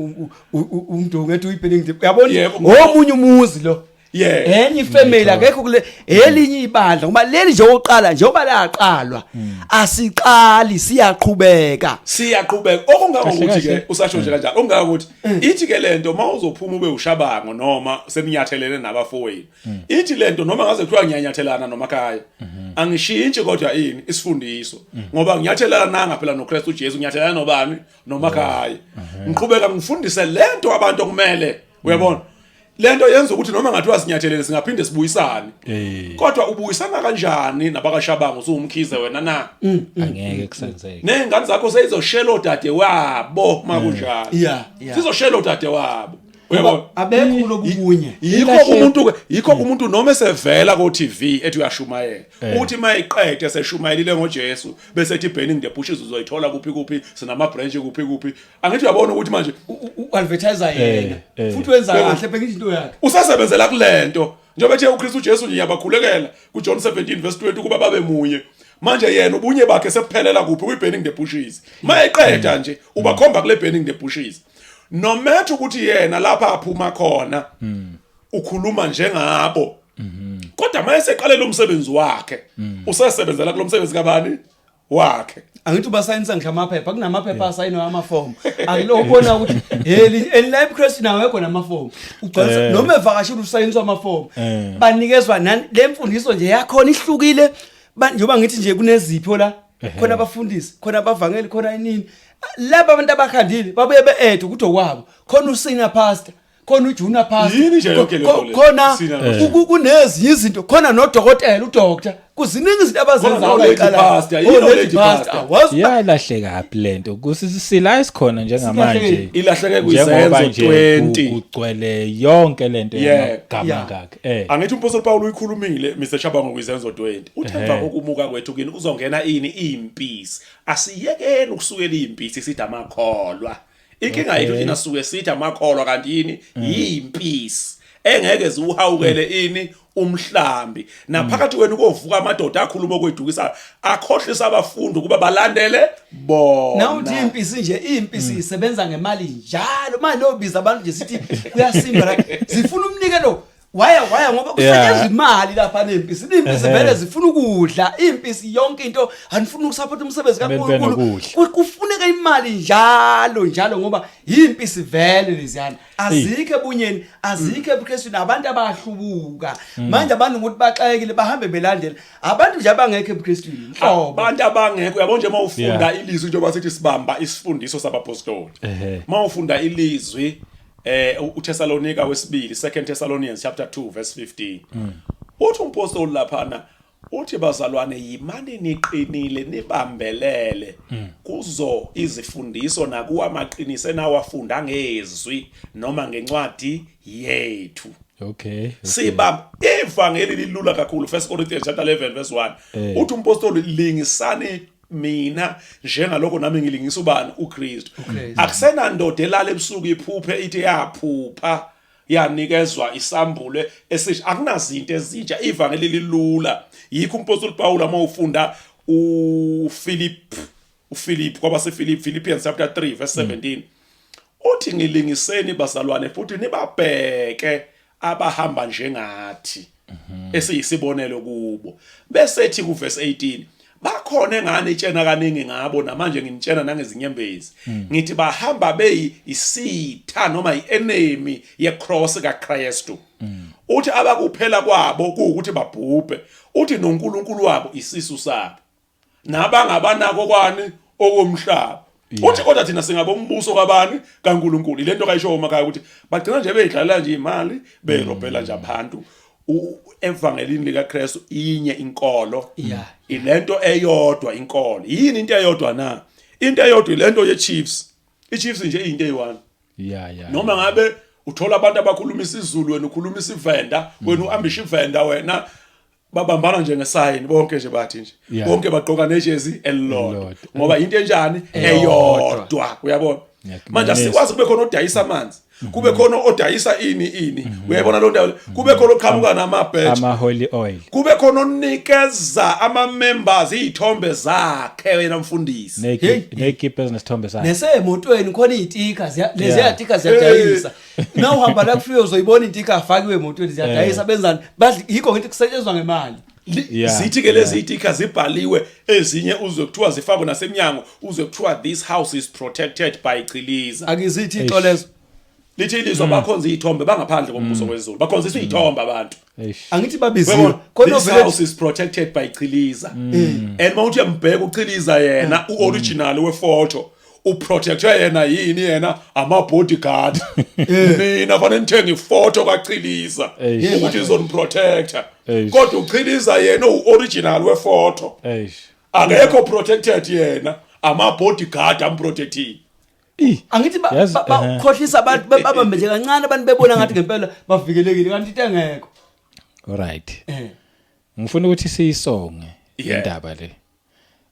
uMdunge ethi uyiburning the yabona omunye umuzi lo enye ifamily akekho kule elinye ibandla ngoba leli nje oqala njengoba laqalwa asiqali siyaqhubeka okungako ukuthi ke usasho nje kanjalo okungako ukuthi ithi ke lento mawuzophuma ube uShabango noma seminyathelene nabafowenu ithi lento noma ngaze kuthiwa ngiyanyathelana noMakhaya angishintshi kodwa ini isifundiso ngoba nginyathelana nanga phela noKristu Jesu nginyathelana nobani noMakhaya ngiqhubeka ngifundise lento abantu okumele uyabona lento yenza ukuthi noma ngathiwa sinyathelene singaphinde sibuyisane kodwa ubuyisana kanjani nabakaShabango usumkhize wena na angeke kusenzeke nengane zakho seyizoshela odade wabo makunjalo sizoshela odade wabo uyabona abekho lokubunye yikho umuntu noma esevela ko TV ethi uyashumayela uthi mayiqede seshumayelile ngoJesu bese ethi burning the bushes uzoyithola kuphi sinama branch kuphi angithi uyabona ukuthi manje uadvertiser yena futhi wenza kahle bheka into yakhe usasebenzela kulento njengoba ethe uKristu Jesu ngiyabakhulekela kuJohn 17 verse 20 kuba babe munye manje yena ubunye bakhe sephelela kuphi kuburning the bushes mayiqeda nje ubakhomba kule burning the bushes nomethu ukuthi yena lapha aphuma khona ukhuluma njengabo kodwa mase eqalela umsebenzi wakhe usasebenzela kulomsebenzi kabani wakhe angithi ubasayinisa ngisho amaphepha kunamaphepha asayinwa amaform akilobona ukuthi live Kristu nawe khona amaform ugcwalisa noma evakashela usayiniswa amaform banikezwa le mfundiso nje yakhona ihlukile njoba ngithi nje kunezipho la khona abafundisi khona abavangeli khona inini laba abantu abakhandile babuye beedwe ukuthi okwabo khona usenior pastor khona ujunior pastor khona kunezi izinto khona nodokotela udoctor kuziningi izinto abazenzayo liqala yalahleka phi lento kusisila isikhona njengamanje ilahleke kuyizenzo 20 kugcwele yonke lento yamagama ngakhe angithi umpostoli Paul uyikhulumile Mr Shabango kuyizenzo 20 uthemba kokumuka kwethu kini kuzongena ini impisi asiyekeni ukusukela impisi sithi amakholwa inkinga yethu thina suke sithi amakholwa kanti yini yimpisi engeke ziuhawukele ini umhlambi naphakathi kwenu kovuka amadoda akhuluma okwedukisa akhohlisa abafundi kuba balandele bona nawuthi impisi nje impisi isebenza ngemali njalo manje obiza abantu nje sithi kuyasimba zifuna umnikelo waya ngoba kusetshenzwa imali lapha nempisi vele zifuna ukudla impisi yonke into anifuna ukusupport umsebenzi kaNkulunkulu kufuneka imali njalo ngoba impisi vele leziyana azike ebunyeni azike eBukristu nabantu abahlubuka manje abantu ukuthi baxayekile bahambe belandela abantu nje abangekho eBukristu inhlobo abantu abangekho uyabona nje mawufunda ilizwi njengoba sithi sibamba isifundiso sabapostoli mawufunda ilizwi uThessalonika wesibili 2 Thessalonians chapter 2 verse 15 uthi umpostoli laphana uthi bazalwane yimani niqinile nibambelele kuzo izifundiso nakuwa amaqiniso enawafunda ngezwi noma ngencwadi yethu siba ivangeli lilula kakhulu 1 Corinthians chapter 11 verse 1 uthi umpostoli lingisani mina njengaloko nami ngilingisa ubani uKristu akusena ndoda elala ebusuku iphuphe ithi yaphupha yanikezwa isambule esisho akunazinto ezintsha ivangeli lilula yikho umpostoli Paul amawufunda uPhilip Philippians chapter 3 verse 17 uthi ngilingiseni bazalwane futhi nibabheke abahamba njengathi esiyisibonelo kubo bese ethi ku verse 18 bakhona engane itshena kaningi ngabo namanje nginitshena nangezinyembezi ngithi bahamba isitha noma ienemy yecross kaKristu uthi abakuphela kwabo ukuthi babhubhe uthi noNkulunkulu wabo isisu sabo nabangabanako kwani okomhlaba uthi kodwa thina singabombuso kabani kaNkulunkulu ilento kayisho Makhaye ukuthi bagcina nje beyidlala nje imali berobhela nje abantu evangelini likaKristu inye inkolo ilento eyodwa inkolo yini into eyodwa na into eyodwa ilento yeChiefs iChiefs nje into eyi1 noma ngabe uthola abantu abakhuluma isiZulu wena ukhuluma isivenda wena uambisha ivenda wena babambana nje ngesayini bonke nje bathi nje bonke bagqoka nejezi elilodwa ngoba into enjani eyodwa uyabona manje sikwazi kube khona odayisa amanzi kube khona odayisa ini uyabona lo ndawo kube khona oqhamuka namabadge ama holy oil kube khona onikeza ama members izithombe zakhe wena mfundisi nekeepers nesithombe sakhe nesemotweni khona izitika lezi zitika ziyadayisa na uhamba la kufika uzoyibona izitika afakiwe emotweni ziyadayisa benzani badli yikho into kusetshenzwa ngemali zithi ke lezi izitika zibhaliwe ezinye uzwe kuthiwa zifakwe nasemnyango uzwe kuthiwa this house is protected by Qiliza akizithi ixo lezo lithi ilizwe bakhonza izithombe bangaphandle kombuso wezulu bakhonza izithombe abantu angithi babiziwe khona this house is protected by Qiliza and mawuthi yambheka uQiliza yena uoriginal wephoto uprotectwe yena yini yena ama bodyguard mina fanele ngithenge ifoto kaQiliza ukuthi izoniprotector kodwa uQiliza yena uoriginal wephoto akekho protected yena ama bodyguard amprotected angithi bakhohlisa abantu babambe nje kancane abantu bebona ngathi ngempela bavikelekile kanti into engekho alright ngifuna ukuthi siyisonge indaba le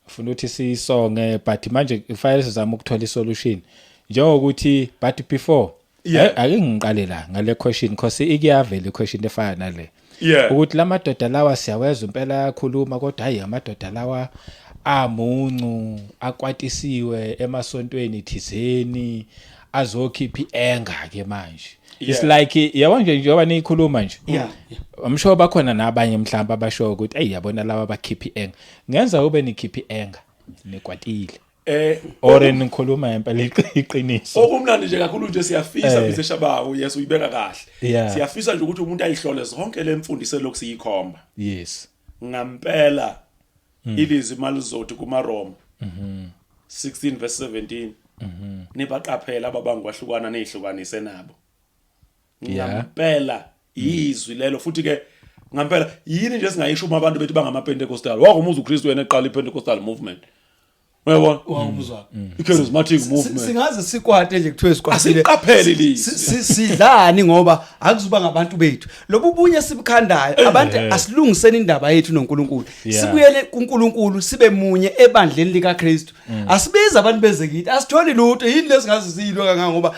ngifuna ukuthi siyisonge but manje kufanele sizame ukuthola isolution njengokuthi but before ake ngiqale la ngale question because ikuyavela iquestion efana nale ukuthi lamadoda lawa siyaweza impela yakhuluma kodwa hayi amadoda lawa amuncu akwatisiwe emasontweni thizeni azokhipha ienga ke manje it's like yabona nje njengoba nikhuluma nje amsho bakhona nabanye mhlamba abasho ukuthi hey yabona laba bakhipha ienga ngenza ube nikhipha ienga nekwatile ore nikhuluma impela iqiniso okumnandi nje kakhulu nje siyafisa bese shabawo Yesu uyibeka kahle siyafisa nje ukuthi umuntu ayihlole zonke lemfundiso lokusiyikhomba yes ngampela ilizwi malizothi kumaRoma 16 verse 17 nibaqaphela ababangwahlukana nezihlukanise nabo ngempela izwi lelo futhi ke ngempela yini nje singayisho uma abantu bethi bangamaPentecostal wakumuza uKristu yena eqala iPentecostal movement uyabona wawuzwa icharismatic movement singaze sikwate nje kuthiwe sikwatile asiqaphele lizwi sidlani ngoba akuzuba ngabantu bethu lobu bunye sibukhandayo abantu asilungiseni indaba yethu noNkulunkulu sibuyele kuNkulunkulu sibe munye ebandleni lika Kristu asibiza abantu bezekithi asitholi lutho yini lesingazi siyilo kangaka ngoba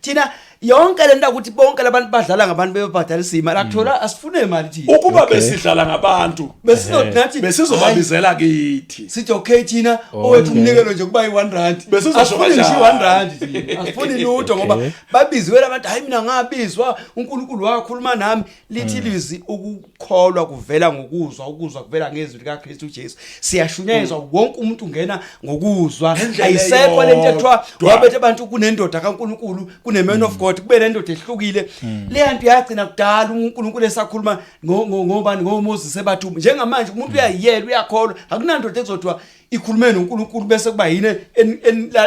thina yonke lento ukuthi bonke labantu badlala ngabantu bebabhadalisa imali akuthola asifune imali thina ukuba besidlala ngabantu besinothi besizobabizela kithi sithi okay thina owethu umnikelo nje kuba yi1 besizosho kanjani i1 asifuni lutho ngoba babiziwe abantu hayi mina ngabizwa uNkulunkulu wakhuluma nami lithi ilizwi ukukholwa kuvela ngokuzwa ukuzwa kuvela ngezwi lika Kristu Jesu siyashunyezwa wonke umuntu ungena ngokuzwa ayisekho lento ethwa wabethe abantu kunendoda kaNkulunkulu kuneman of God kube lendoda ehlukile leyanto yagcina kudala uNkulunkulu esakhuluma ngobani ngoMoses ebathuma njengamanje umuntu uyayiyela uyakholwa akunandoda ezodwa ikhulume noNkulunkulu bese kuba yini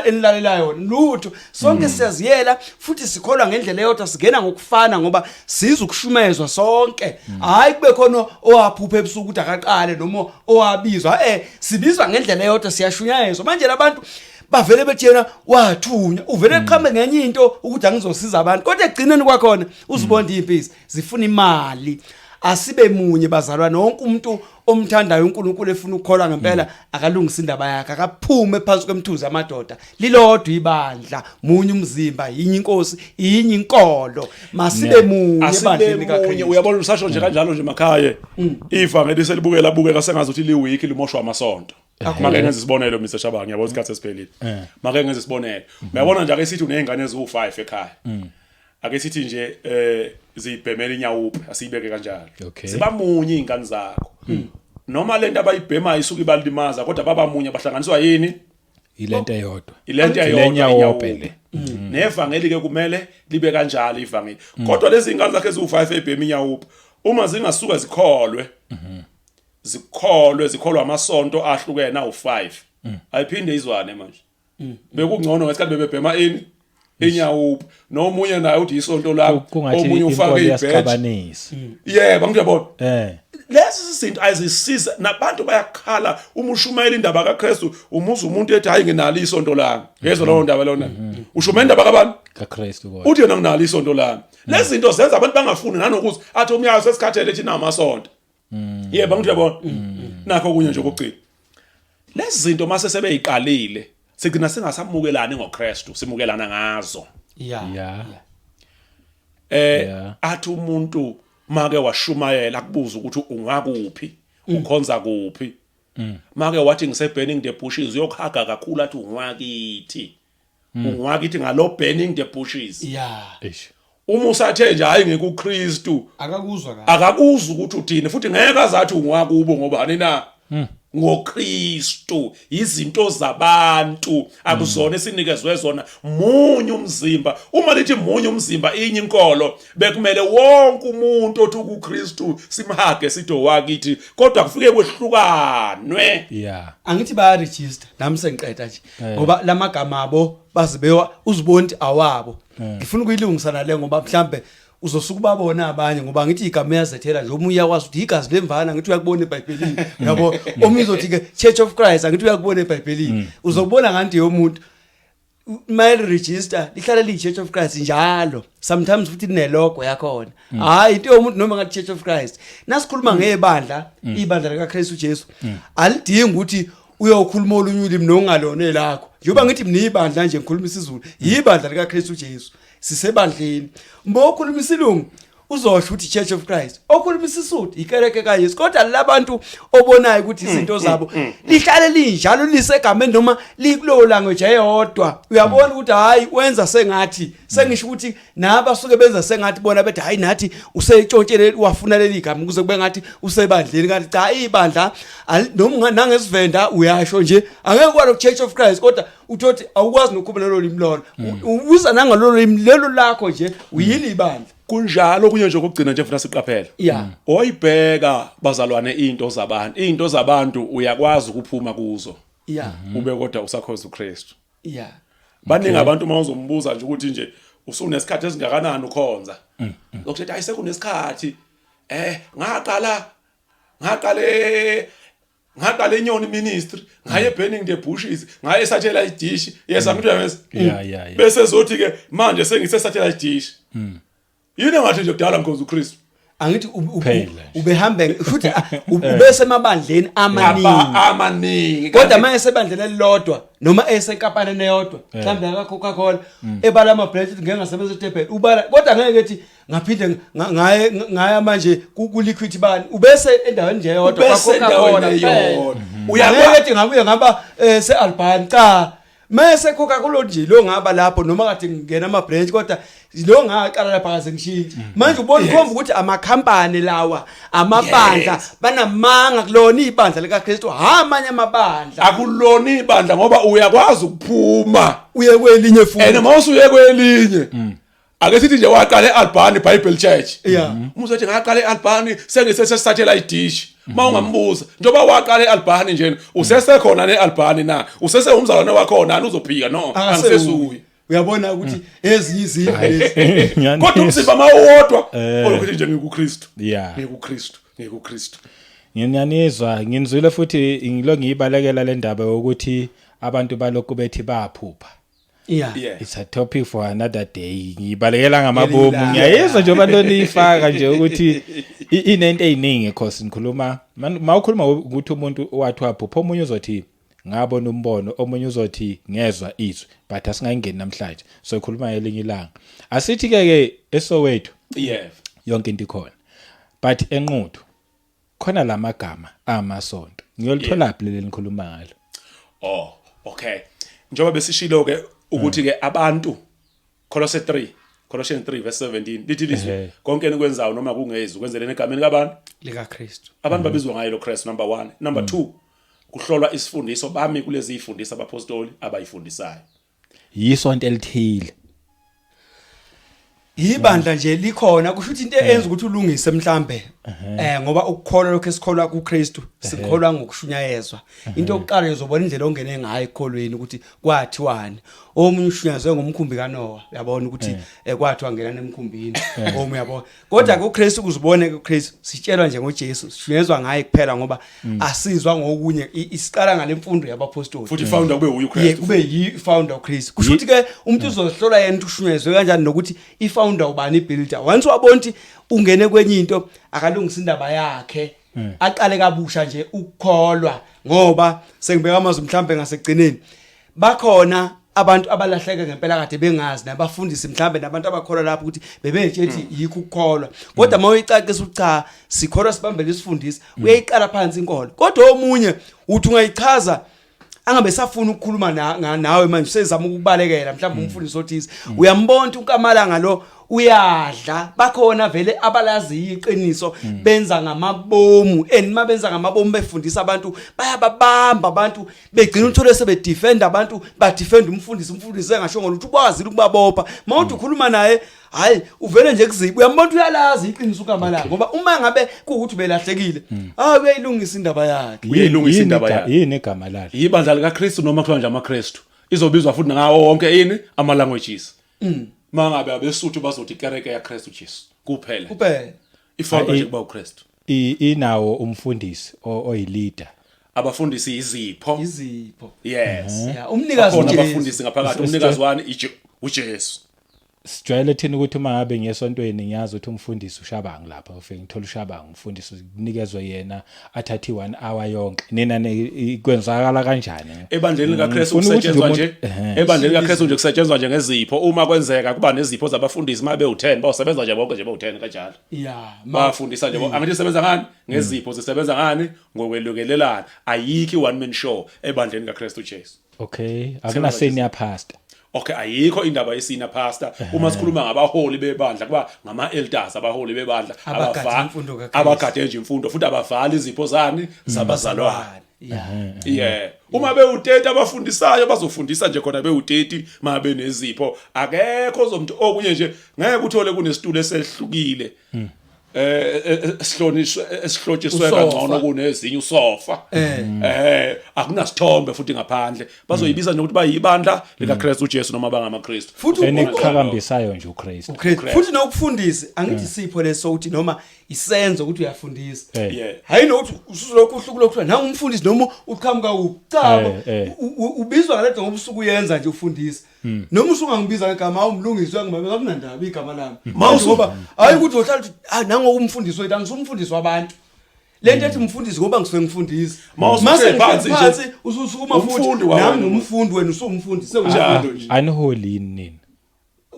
enilalela yona lutho sonke siyaziyela futhi sikholwa ngendlela eyodwa sigena ngokufana ngoba siza ukushumezwa sonke hayi kube khona owaphupha ebusuku ukuthi akaqale noma owabizwa sibizwa ngendlela eyodwa siyashunyayezwa manje labantu bavele bethena wathunya uvele eqhambe ngenye into ukuthi angizosiza abantu kodwa egcineni kwakhona uzibonda impisi zifuna imali asibe munye bazalwana wonke umuntu omthandayo uNkulunkulu efuna ukukholwa ngempela akalungisa indaba yakhe akaphume phansi kwemthuzi amadoda lilodwa ibandla munye umzimba yinye inkosi yinye inkolo masibe munye ebandleni kaKristu uyabona usasho nje kanjalo nje Makhaye ivangeli selibukela bukeka sengazi ukuthi liwiki limoshwa amasonto make ngenze isibonelo Mr Shabang ngiyabona isikhathi esiphelile make ngenze isibonelo uyabona nje ake sithi unezingane eziwu5 ekhaya ake sithi nje zibhemela inyawuphi asiyibeke kanjalo siba munye izingane zakho noma lento abayibhema isuka ibalimaza kodwa baba munye bahlanganiswa yini ilento eyodwa ilenyawophe nevangeli ke kumele libe kanjalo ivangeli kodwa lezi izingane zakhe eziwu5 ebhema inyawuphi uma zingasuka zikholwa amasonto ahlukene awu5 ayiphinde izwane manje bekungcono ngesikhathi bebebhema ini inyawuphi nomunye naye uthi isonto lakho omunye ufake ibheji yebo ngiyabona lezi izinto azisiza nabantu bayakhala uma ushumayela indaba kaKristu umuza umuntu ethi hayi nginalo isonto lami ngezwe lo ndaba lona ushumayela indaba kabani kaKristu kodwa uthi yena nginalo isonto lami lezi zinto zenza abantu bangafuni nanokuthi athi umyayo sesikhathele thina amasonto yebo ngiyabona nakho kunye nje kokugcina lezi zinto mase sebeyiqalile sigcina singasamukelani ngoKristu simukelana ngazo athi umuntu make washumayela akubuza ukuthi ungakuphi ukhonza kuphi make wathi ngise burning the bushes uyokhaga kakhulu athi ungwakithi ngalo burning the bushes uma usathe nje hayi ngekuKristu akakuzwa ukuthi uthini futhi ngeke azathi ungwakubo ngoba anina ngoKristu izinto zabantu akuzona esinikezwe zona munye umzimba uma lithi munye umzimba inye inkolo bekumele wonke umuntu othi kuKristu simhage sithi wakithi kodwa kufike kwehlukanwe angithi baya register nami sengiqeda nje ngoba lamagama abo bazibewa uzibondi awabo ngifuna ukuyilungisana le ngoba mhlambe uzosuka babona abanye ngoba ngithi igama yazethela nje omunye yakwazi ukuthi igazi lemvana ngithi uyakubona eBhayibhelini yabo omunye uzothi ke Church of Christ ngithi uyakubona eBhayibhelini uzobona ngathi yomuntu mail register lihlala li Church of Christ njalo sometimes futhi nelogo yakhona hayi into yomuntu noma ngathi Church of Christ nasikhuluma ngebandla ibandla likaKristu Jesu alidingi ukuthi uyokhuluma olunye ulimi nongalone lakho njengoba ngithi mina ibandla nje ngikhuluma isiZulu ibandla likaKristu Jesu sisebandleni mbokhuluma isilungu uzosho ukuthi Church of Christ okhuluma isisuthu ikereke kaYesu kodwa labantu obonayo ukuthi izinto zabo lihlale linjalo lisegameni noma likulowo language eyodwa uyabona ukuthi hayi wenza sengathi sengisho ukuthi naba suke benza sengathi bona bethi hayi nathi usetshontshele wafuna leli igama kuze kube ngathi usebandleni kanti cha ibandla noma nangesivenda uyasho nje angeke kwalo Church of Christ kodwa uthothi awukwazi nokukhuluma lelo limi lolo ubuza nangalolo limi lelo lakho nje uyili ibandla kunjalo kunye nje ukugcina nje ufuna siqaphela oyibheka bazalwane into zabantu uyakwazi ukuphuma kuzo ube kodwa usakhoza uKristu baningi abantu mawuzombuza nje ukuthi nje usunesikhathi esingakanani ukhonza lokuthi ayisekho nesikhathi ngaqale inyoni ministry ngaye burning the bushes ngaye satellite dish angitwemeza bese zothi ke manje sengise satellite dish yini ngathi nje kudala mkhonza uKristu angithi ubehambe futhi ubese emabandleni amaningi kodwa manje sebandleni elilodwa noma esenkapana neyodwa mhlawumbe aka Coca-Cola ebala ama brands ngeke ngasebenza eTurban ubala kodwa ngeke ethi ngaphinde ngaya manje ku liquid bani ubese endaweni nje yodwa kwa Coca-Cola uyabona ethi ngabuye ngaba seAlbani cha mase Coca-Cola nje lo ngaba lapho noma kade ngena ama branch kodwa lo ngaqala lapha kaze ngishintshe manje ubona khomba ukuthi amakhampani lawa amabandla banamanga kulona ibandla lika Kristu amanye amabandla akulona ibandla ngoba uyakwazi ukuphuma uye kwelinye futhi and mawusu uye kwelinye ake sithi nje waqala eAlbani Bible Church umuzothi ngaqala eAlbani sengise satellite dish mawungambuza njoba waqala eAlbani nje usesekhona neAlbani na usese umzalwane wakho nani uzophika no angisesuyi uyabona ukuthi ezinye izinto lezi kodwa umzimba mawodwa olokuthi nje ngikuKristu ngiyanizwa nginizwile futhi ngilo ngiyibalekela le ndaba ukuthi abantu balokhu bethi baphupha it's a topic for another day ngibalekela ngamabomu ngiyayizwa nje abantu lifaka nje ukuthi inento eziningi because ngikhuluma mawukhuluma ukuthi umuntu wathi waphupha omunye uzothi ngabona umbono omunye uzothi ngezwa izwi but asingayingeni namhlanje so ikhuluma elinye ilanga asithi ke esowethu yonke into ikhona but enquthu khona lamagama amasonto ngiyolithola phi leli nikhuluma ngalo okay njoba besishilo ke ukuthi ke abantu Colossians 3 verse 17 lithi lizwe konke enikwenzayo noma kungezwe kwenzelene egameni kaBani lika Kristu abantu babizwa ngayo lo Kristu number 1 number 2 kuhlolwa isifundiso bami kulezi ifundisa abapostoli abayifundisayo yisonto elithile ibandla nje likhona kusho ukuthi into eyenza ukuthi ulungise mhlambe ngoba ukukholwa lokho esikholwa kuKristu sikholwa ngokushunyayezwa into yokuqala uzobona indlela ongene ngayo ekholweni ukuthi kwathiwani omunye ushunyazwe ngomkhumbi kaNoah uyabona ukuthi kwathiwa ngena nemkhumbini omunye uyabona kodwa kuKristu kuzibone kuKristu sitshelwa nje ngoJesu sishunyezwa ngaye kuphela ngoba asizwa ngokunye isiqala ngalemfundo yabapostoli futhi founder kube uKristu kube yi-founder uKristu kusho ukuthi ke umuntu uzohlola yena ushunyezwe kanjani nokuthi i-founder ubani ibuilder once wabonti ungene kwenye into akalungisa indaba yakhe aqale kabusha nje ukukholwa ngoba sengibeka amazwi mhlambe ngasekugcineni bakhona abantu abalahleka ngempela kade bengazi nabafundisi mhlambe nabantu abakholwa lapho ukuthi bebejethi yikho ukukholwa kodwa mawuyicacisa ucha sikholwa sibambele isifundisi uyayiqala phansi inkolo kodwa omunye uthi ungayichaza angabe safuna ukukhuluma nawe manje sezama ukubalekela mhlawumbe umfundisi othize uyambona uNkamalanga lo uyadla bakhona vele abalazi iqiniso benza ngamabomu mabenza ngamabomu befundisa abantu bayababamba abantu begcina uthole sebedefend abantu badefend umfundisi engashongo ukuthi ukwazi ukubabopha mawuthi ukhuluma naye hayi uvele nje kuziba uyambona uyalazi iqiniso uNkamalanga ngoba uma ngabe kuukuthi belahlekile uyayilungisa indaba yakhe yini igama lakhe ibandla likaKristu noma kuthiwa nje amaKristu izobizwa futhi ngawo wonke ini ama languages mangabe abesuthu bazothi kereke yaKristu Jesu kuphela ifounder nje kuba uKristu inawo umfundisi oyilida abafundisi izipho yes umnikazi abafundisi ngaphakathi umnikazi wani uJesu sijwayele thina ukuthi uma ngabe ngesontweni ngiyazi ukuthi umfundisi ushabanga lapha ufike ngithola ushabanga umfundisi unikezwe yena athathi 1 hour yonke nina ikwenzakala kanjani ebandleni likaKristu kusetshenzwa nje ebandleni likaKristu nje kusetshenzwa nje ngezipho uma kwenzeka kuba nezipho zabafundisi mabe u10 basebenza nje bonke nje ba10 kanjalo bafundisa nje angithi sebenza ngani ngezipho zisebenza ngani ngokwelukelelana ayikho one man show ebandleni likaKristu Jesu okay akuna senior pastor okay ayikho indaba yesina pastor uma sikhuluma ngabaholi bebandla kuba ngama elders abaholi bebandla abagade nje imfundo futhi abavali izipho zani zabazalwane uma bewu30 abafundisayo bazofundisa nje khona bewu30 mabe nezipho akekho ozomuntu okunye nje ngeke uthole kunesitulo esehlukile esihlotshiswe kangcono kunezinye usofa akunasithombe futhi ngaphandle bazoyibiza nje ukuthi bayibandla lika Kristu uJesu noma bangamaKristu futhi eniqhakambisayo nje uKristu futhi nokufundisa angithi sipho leso uthi noma isenzo ukuthi uyafundisa hayi nokuthi usulokhu uhlukulokho nanga umfundisi noma uqhamuka ucaba ubizwa ngaleto ngoba usuku uyenza nje ufundisa noma usungangibiza ngegama awumlungisi ngimabeka kunandaba igama lami ngoba hayi ukuthi uhlala nanga umfundisi wethu angisumfundisi wabantu lento ethi umfundisi ngoba ngisuke ngifundisa mase phansi nje ususukuma futhi nami ngumfundi wena usumfundisi senjalo nje aniholini nini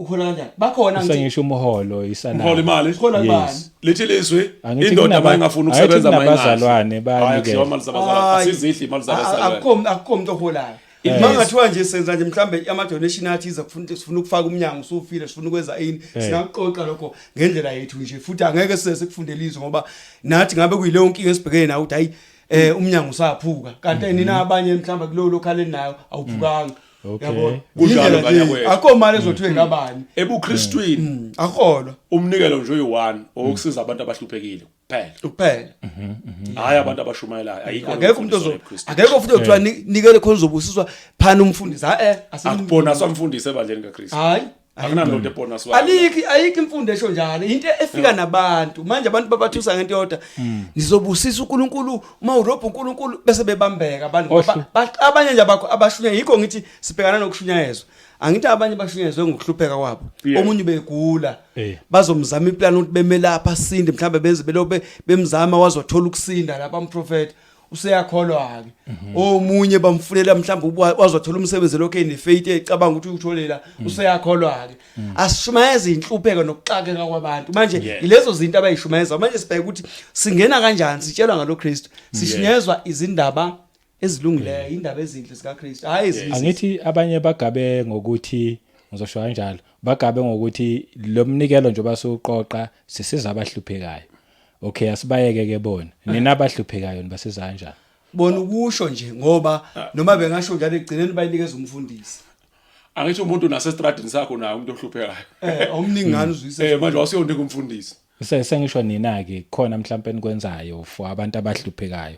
uhola kanjani bakhona ngithi ngisho umuholo isana uhola imali khona kubani lithi lizwe indoda abayingafuna ukusebenza abazalwane bayike imali zabazalwane asizidli imali zabazalwane akukho umuntu oholayo mangathiwa nje senza nje mhlambe ama donation athi sifuna ukufaka umnyango usufile sifuna ukwenza ini singaxoxa lokho ngendlela yethu nje futhi angeke sese kufundelizwe ngoba nathi ngabe kuyileyo nkinga esibhekene nayo ukuthi hayi umnyango usaphuka kanti nina abanye mhlamba kulo lokhaleni nayo awuphukanga yabo kunjalo kanye kwethu akho mali ezothiwe ngabani ebuKristwini akholwa umnikelo nje uyi1 okusiza abantu abahluphekile kuphela hayi abantu abashumayelayo ayikho akekho umuntu akekho futhi okuthiwa nikele khona uzobusiswa phana umfundisi akubona samfundisi ebandleni kaKristu hayi akunanto ebonus wayo ayikho imfundo esho njalo into efika nabantu manje abantu babathusa ngento yodwa nizobusisa uNkulunkulu uma urobha uNkulunkulu bese bebambeka abantu abanye nje abashunywa yikho ngithi sibhekana nokushunyayezwa angithi abanye bashunyezwe ngokuhlupheka kwabo omunye begula bazomzama iplan ukuthi bemelapha sinde mhlambe benze belobe bemzama wazothola ukusinda lapha umprofeti useyakholwa ke omunye bamfunela mhlawumbe wazothola umsebenzi lokho enefaith ecabanga ukuthi utholela useyakholwa ke asishumayeza inhlupheko nokuxakeka kwabantu manje ilezo zinto abayishumayeza manje sibheke ukuthi singena kanjani sitshelwa ngalo Kristu sishunyezwa izindaba ezilungileyo indaba ezinhle zika Kristu hayi ezisi angithi abanye bagabe ngokuthi ngizosho kanjalo bagabe ngokuthi lo mnikelo nje basuqoqa sisiza abahluphekayo okay asibayeke ke bona nina abahluphekayo nibasiza kanjani bona ukusho nje ngoba noma bengasho njalo egcineni bayinikeza umfundisi angithi umuntu nasestradini sakho naye umuntu ohluphekayo omningi ngani uzwise manje wasiyondika umfundisi sengisho nina ke khona mhlawumbe enikwenzayo for abantu abahluphekayo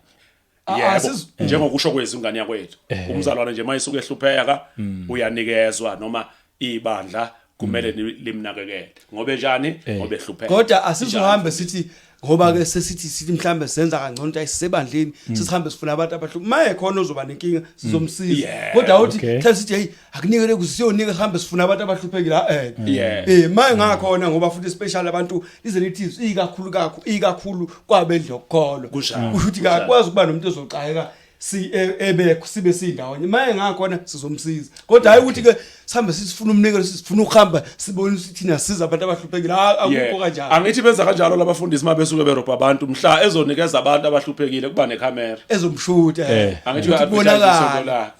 njengokusho kwezi ngani yakwethu umzalwane nje mayisuke ehlupheka uyanikezwa noma ibandla kumele limnakekele ngobe njani ngobe ehlupheka kodwa asizohambe sithi ngoba ke sithi mhlambe senza kangcono ukuthi ayisebandleni sisihambe sifuna abantu abahluphe maye khona ozoba nenkinga sizomsiza kodwa uthi mhlambe sithi hey akunikele kusiyonika sihambe sifuna abantu abahluphekile maye ngakhona ngoba futhi special abantu lize lithi ikakhulu kwabedla ukukholwa ukuthi akwazi ukuba nomuntu ozoqhayeka sibe sindawonye maye ngakhona sizomsiza kodwa hayi ukuthi ke sihambe sifuna umnikelo sifuna ukuhamba sibone ukuthi thina siza abantu abahluphekile akukho kanjalo angithi benza kanjalo labafundisi mabesuke berobha abantu mhla ezonikeza abantu abahluphekile kuba necamera ezomshutha angithi uyabonakala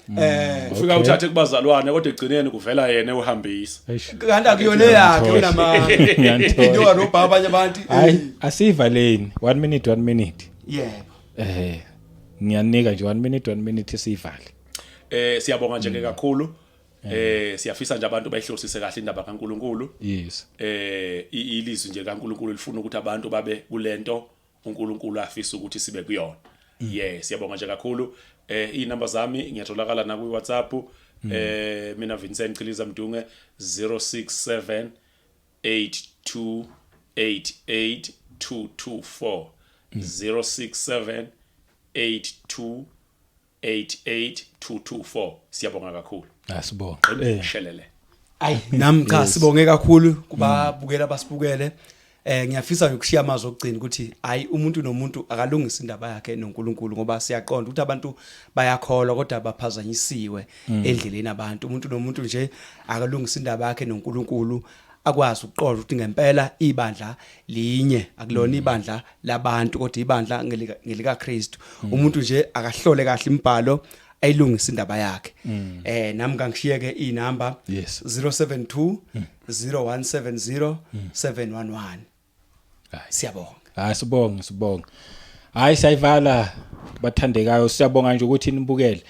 ufika uthathe kubazalwane kodwa egcineni kuvela yena uhambisa kanti akuyona yakhe unama into arobha abanye abantu asivaleni 1 minute ngiyanika nje 1 minute sivale siyabonga nje kakhulu siyafisa nje abantu bayihlolisise kahle indaba kaNkuluNkulu yes ilizwi nje kaNkuluNkulu lifuna ukuthi abantu babe kulento uNkuluNkulu afisa ukuthi sibe kuyona siyabonga nje kakhulu inamba zami ngiyatholakala na ku WhatsApp mina Vincent Mdunge 067 8288224 067 8288224 siyabonga kakhulu asibonga shelele nami cha sibonge kakhulu kubabukela basibukele ngiyafisa ukushiya amazwi okugcina ukuthi hayi umuntu nomuntu akalungisa indaba yakhe noNkulunkulu ngoba siyaqonda ukuthi abantu bayakholwa kodwa baphazanyisiwe endleleni abantu umuntu nomuntu nje akalungisa indaba yakhe noNkulunkulu akwazi ukuqonda ukuthi ngempela ibandla linye akulona ibandla labantu kodwa ibandla ngelika Kristu umuntu nje akahlole kahle imibhalo ayilungisa indaba yakhe nami ngangishiyeke inamba Yes. 072 0170 711 siyabonga Sibonga. Hayi sayivala bathandekayo siyabonga nje ukuthi nibukele.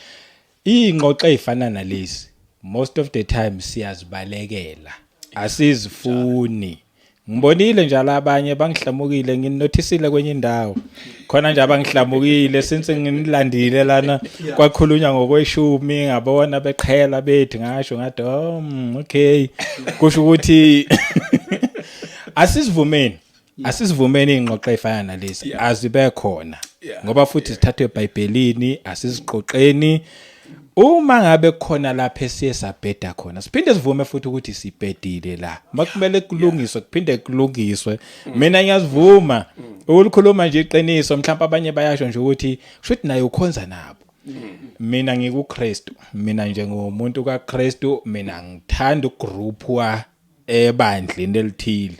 Ingxoxo ezifana nalezi most of the time siyazibalekela. Asizifuni. Ngibonile njalo abanye bangihlamukile nginothisile kwenye indawo. Khona nje abangihlamukile since nginilandile lana kwakhulunywa ngokweshumi ngabona beqhela bethi ngasho ngathi okay. Kusho ukuthi asizivumeni ingxoxo ezifana nalezi azibe khona ngoba futhi sithathwe eBhayibhelini asizixoxeni uma ngabe khona lapha esiyesabheda khona siphinde sivume futhi ukuthi sibhedile la makumele kulungiswe kuphinde kulungiswe mina ngiyazivuma ukukhuluma nje iqiniso mhlawumbe abanye bayasho nje ukuthi kushuthi naye ukhonza nabo mina ngikuKristu mina njengomuntu kaKristu mina ngithanda ugroupwa ebandleni elithile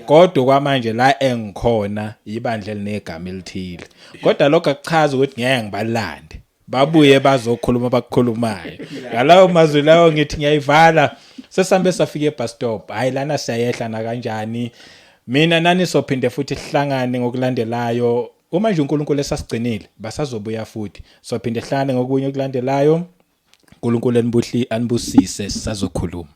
kodwa kwamanje la engikhona ibandla elinegama elithile kodwa lokho akuchaza ukuthi ngeke ngibalande babuye bazokhuluma bakukhulumayo ngalawo mazwi lawo ngithi ngiyayivala sesambe safika ebus stop hayi lana siyayehla na kanjani mina nani sophinde futhi sihlangane ngokulandelayo uma nje uNkulunkulu esasigcinile basazobuya futhi sophinde sihlangane ngokunye okulandelayo uNkulunkulu anibusise sisazokhuluma.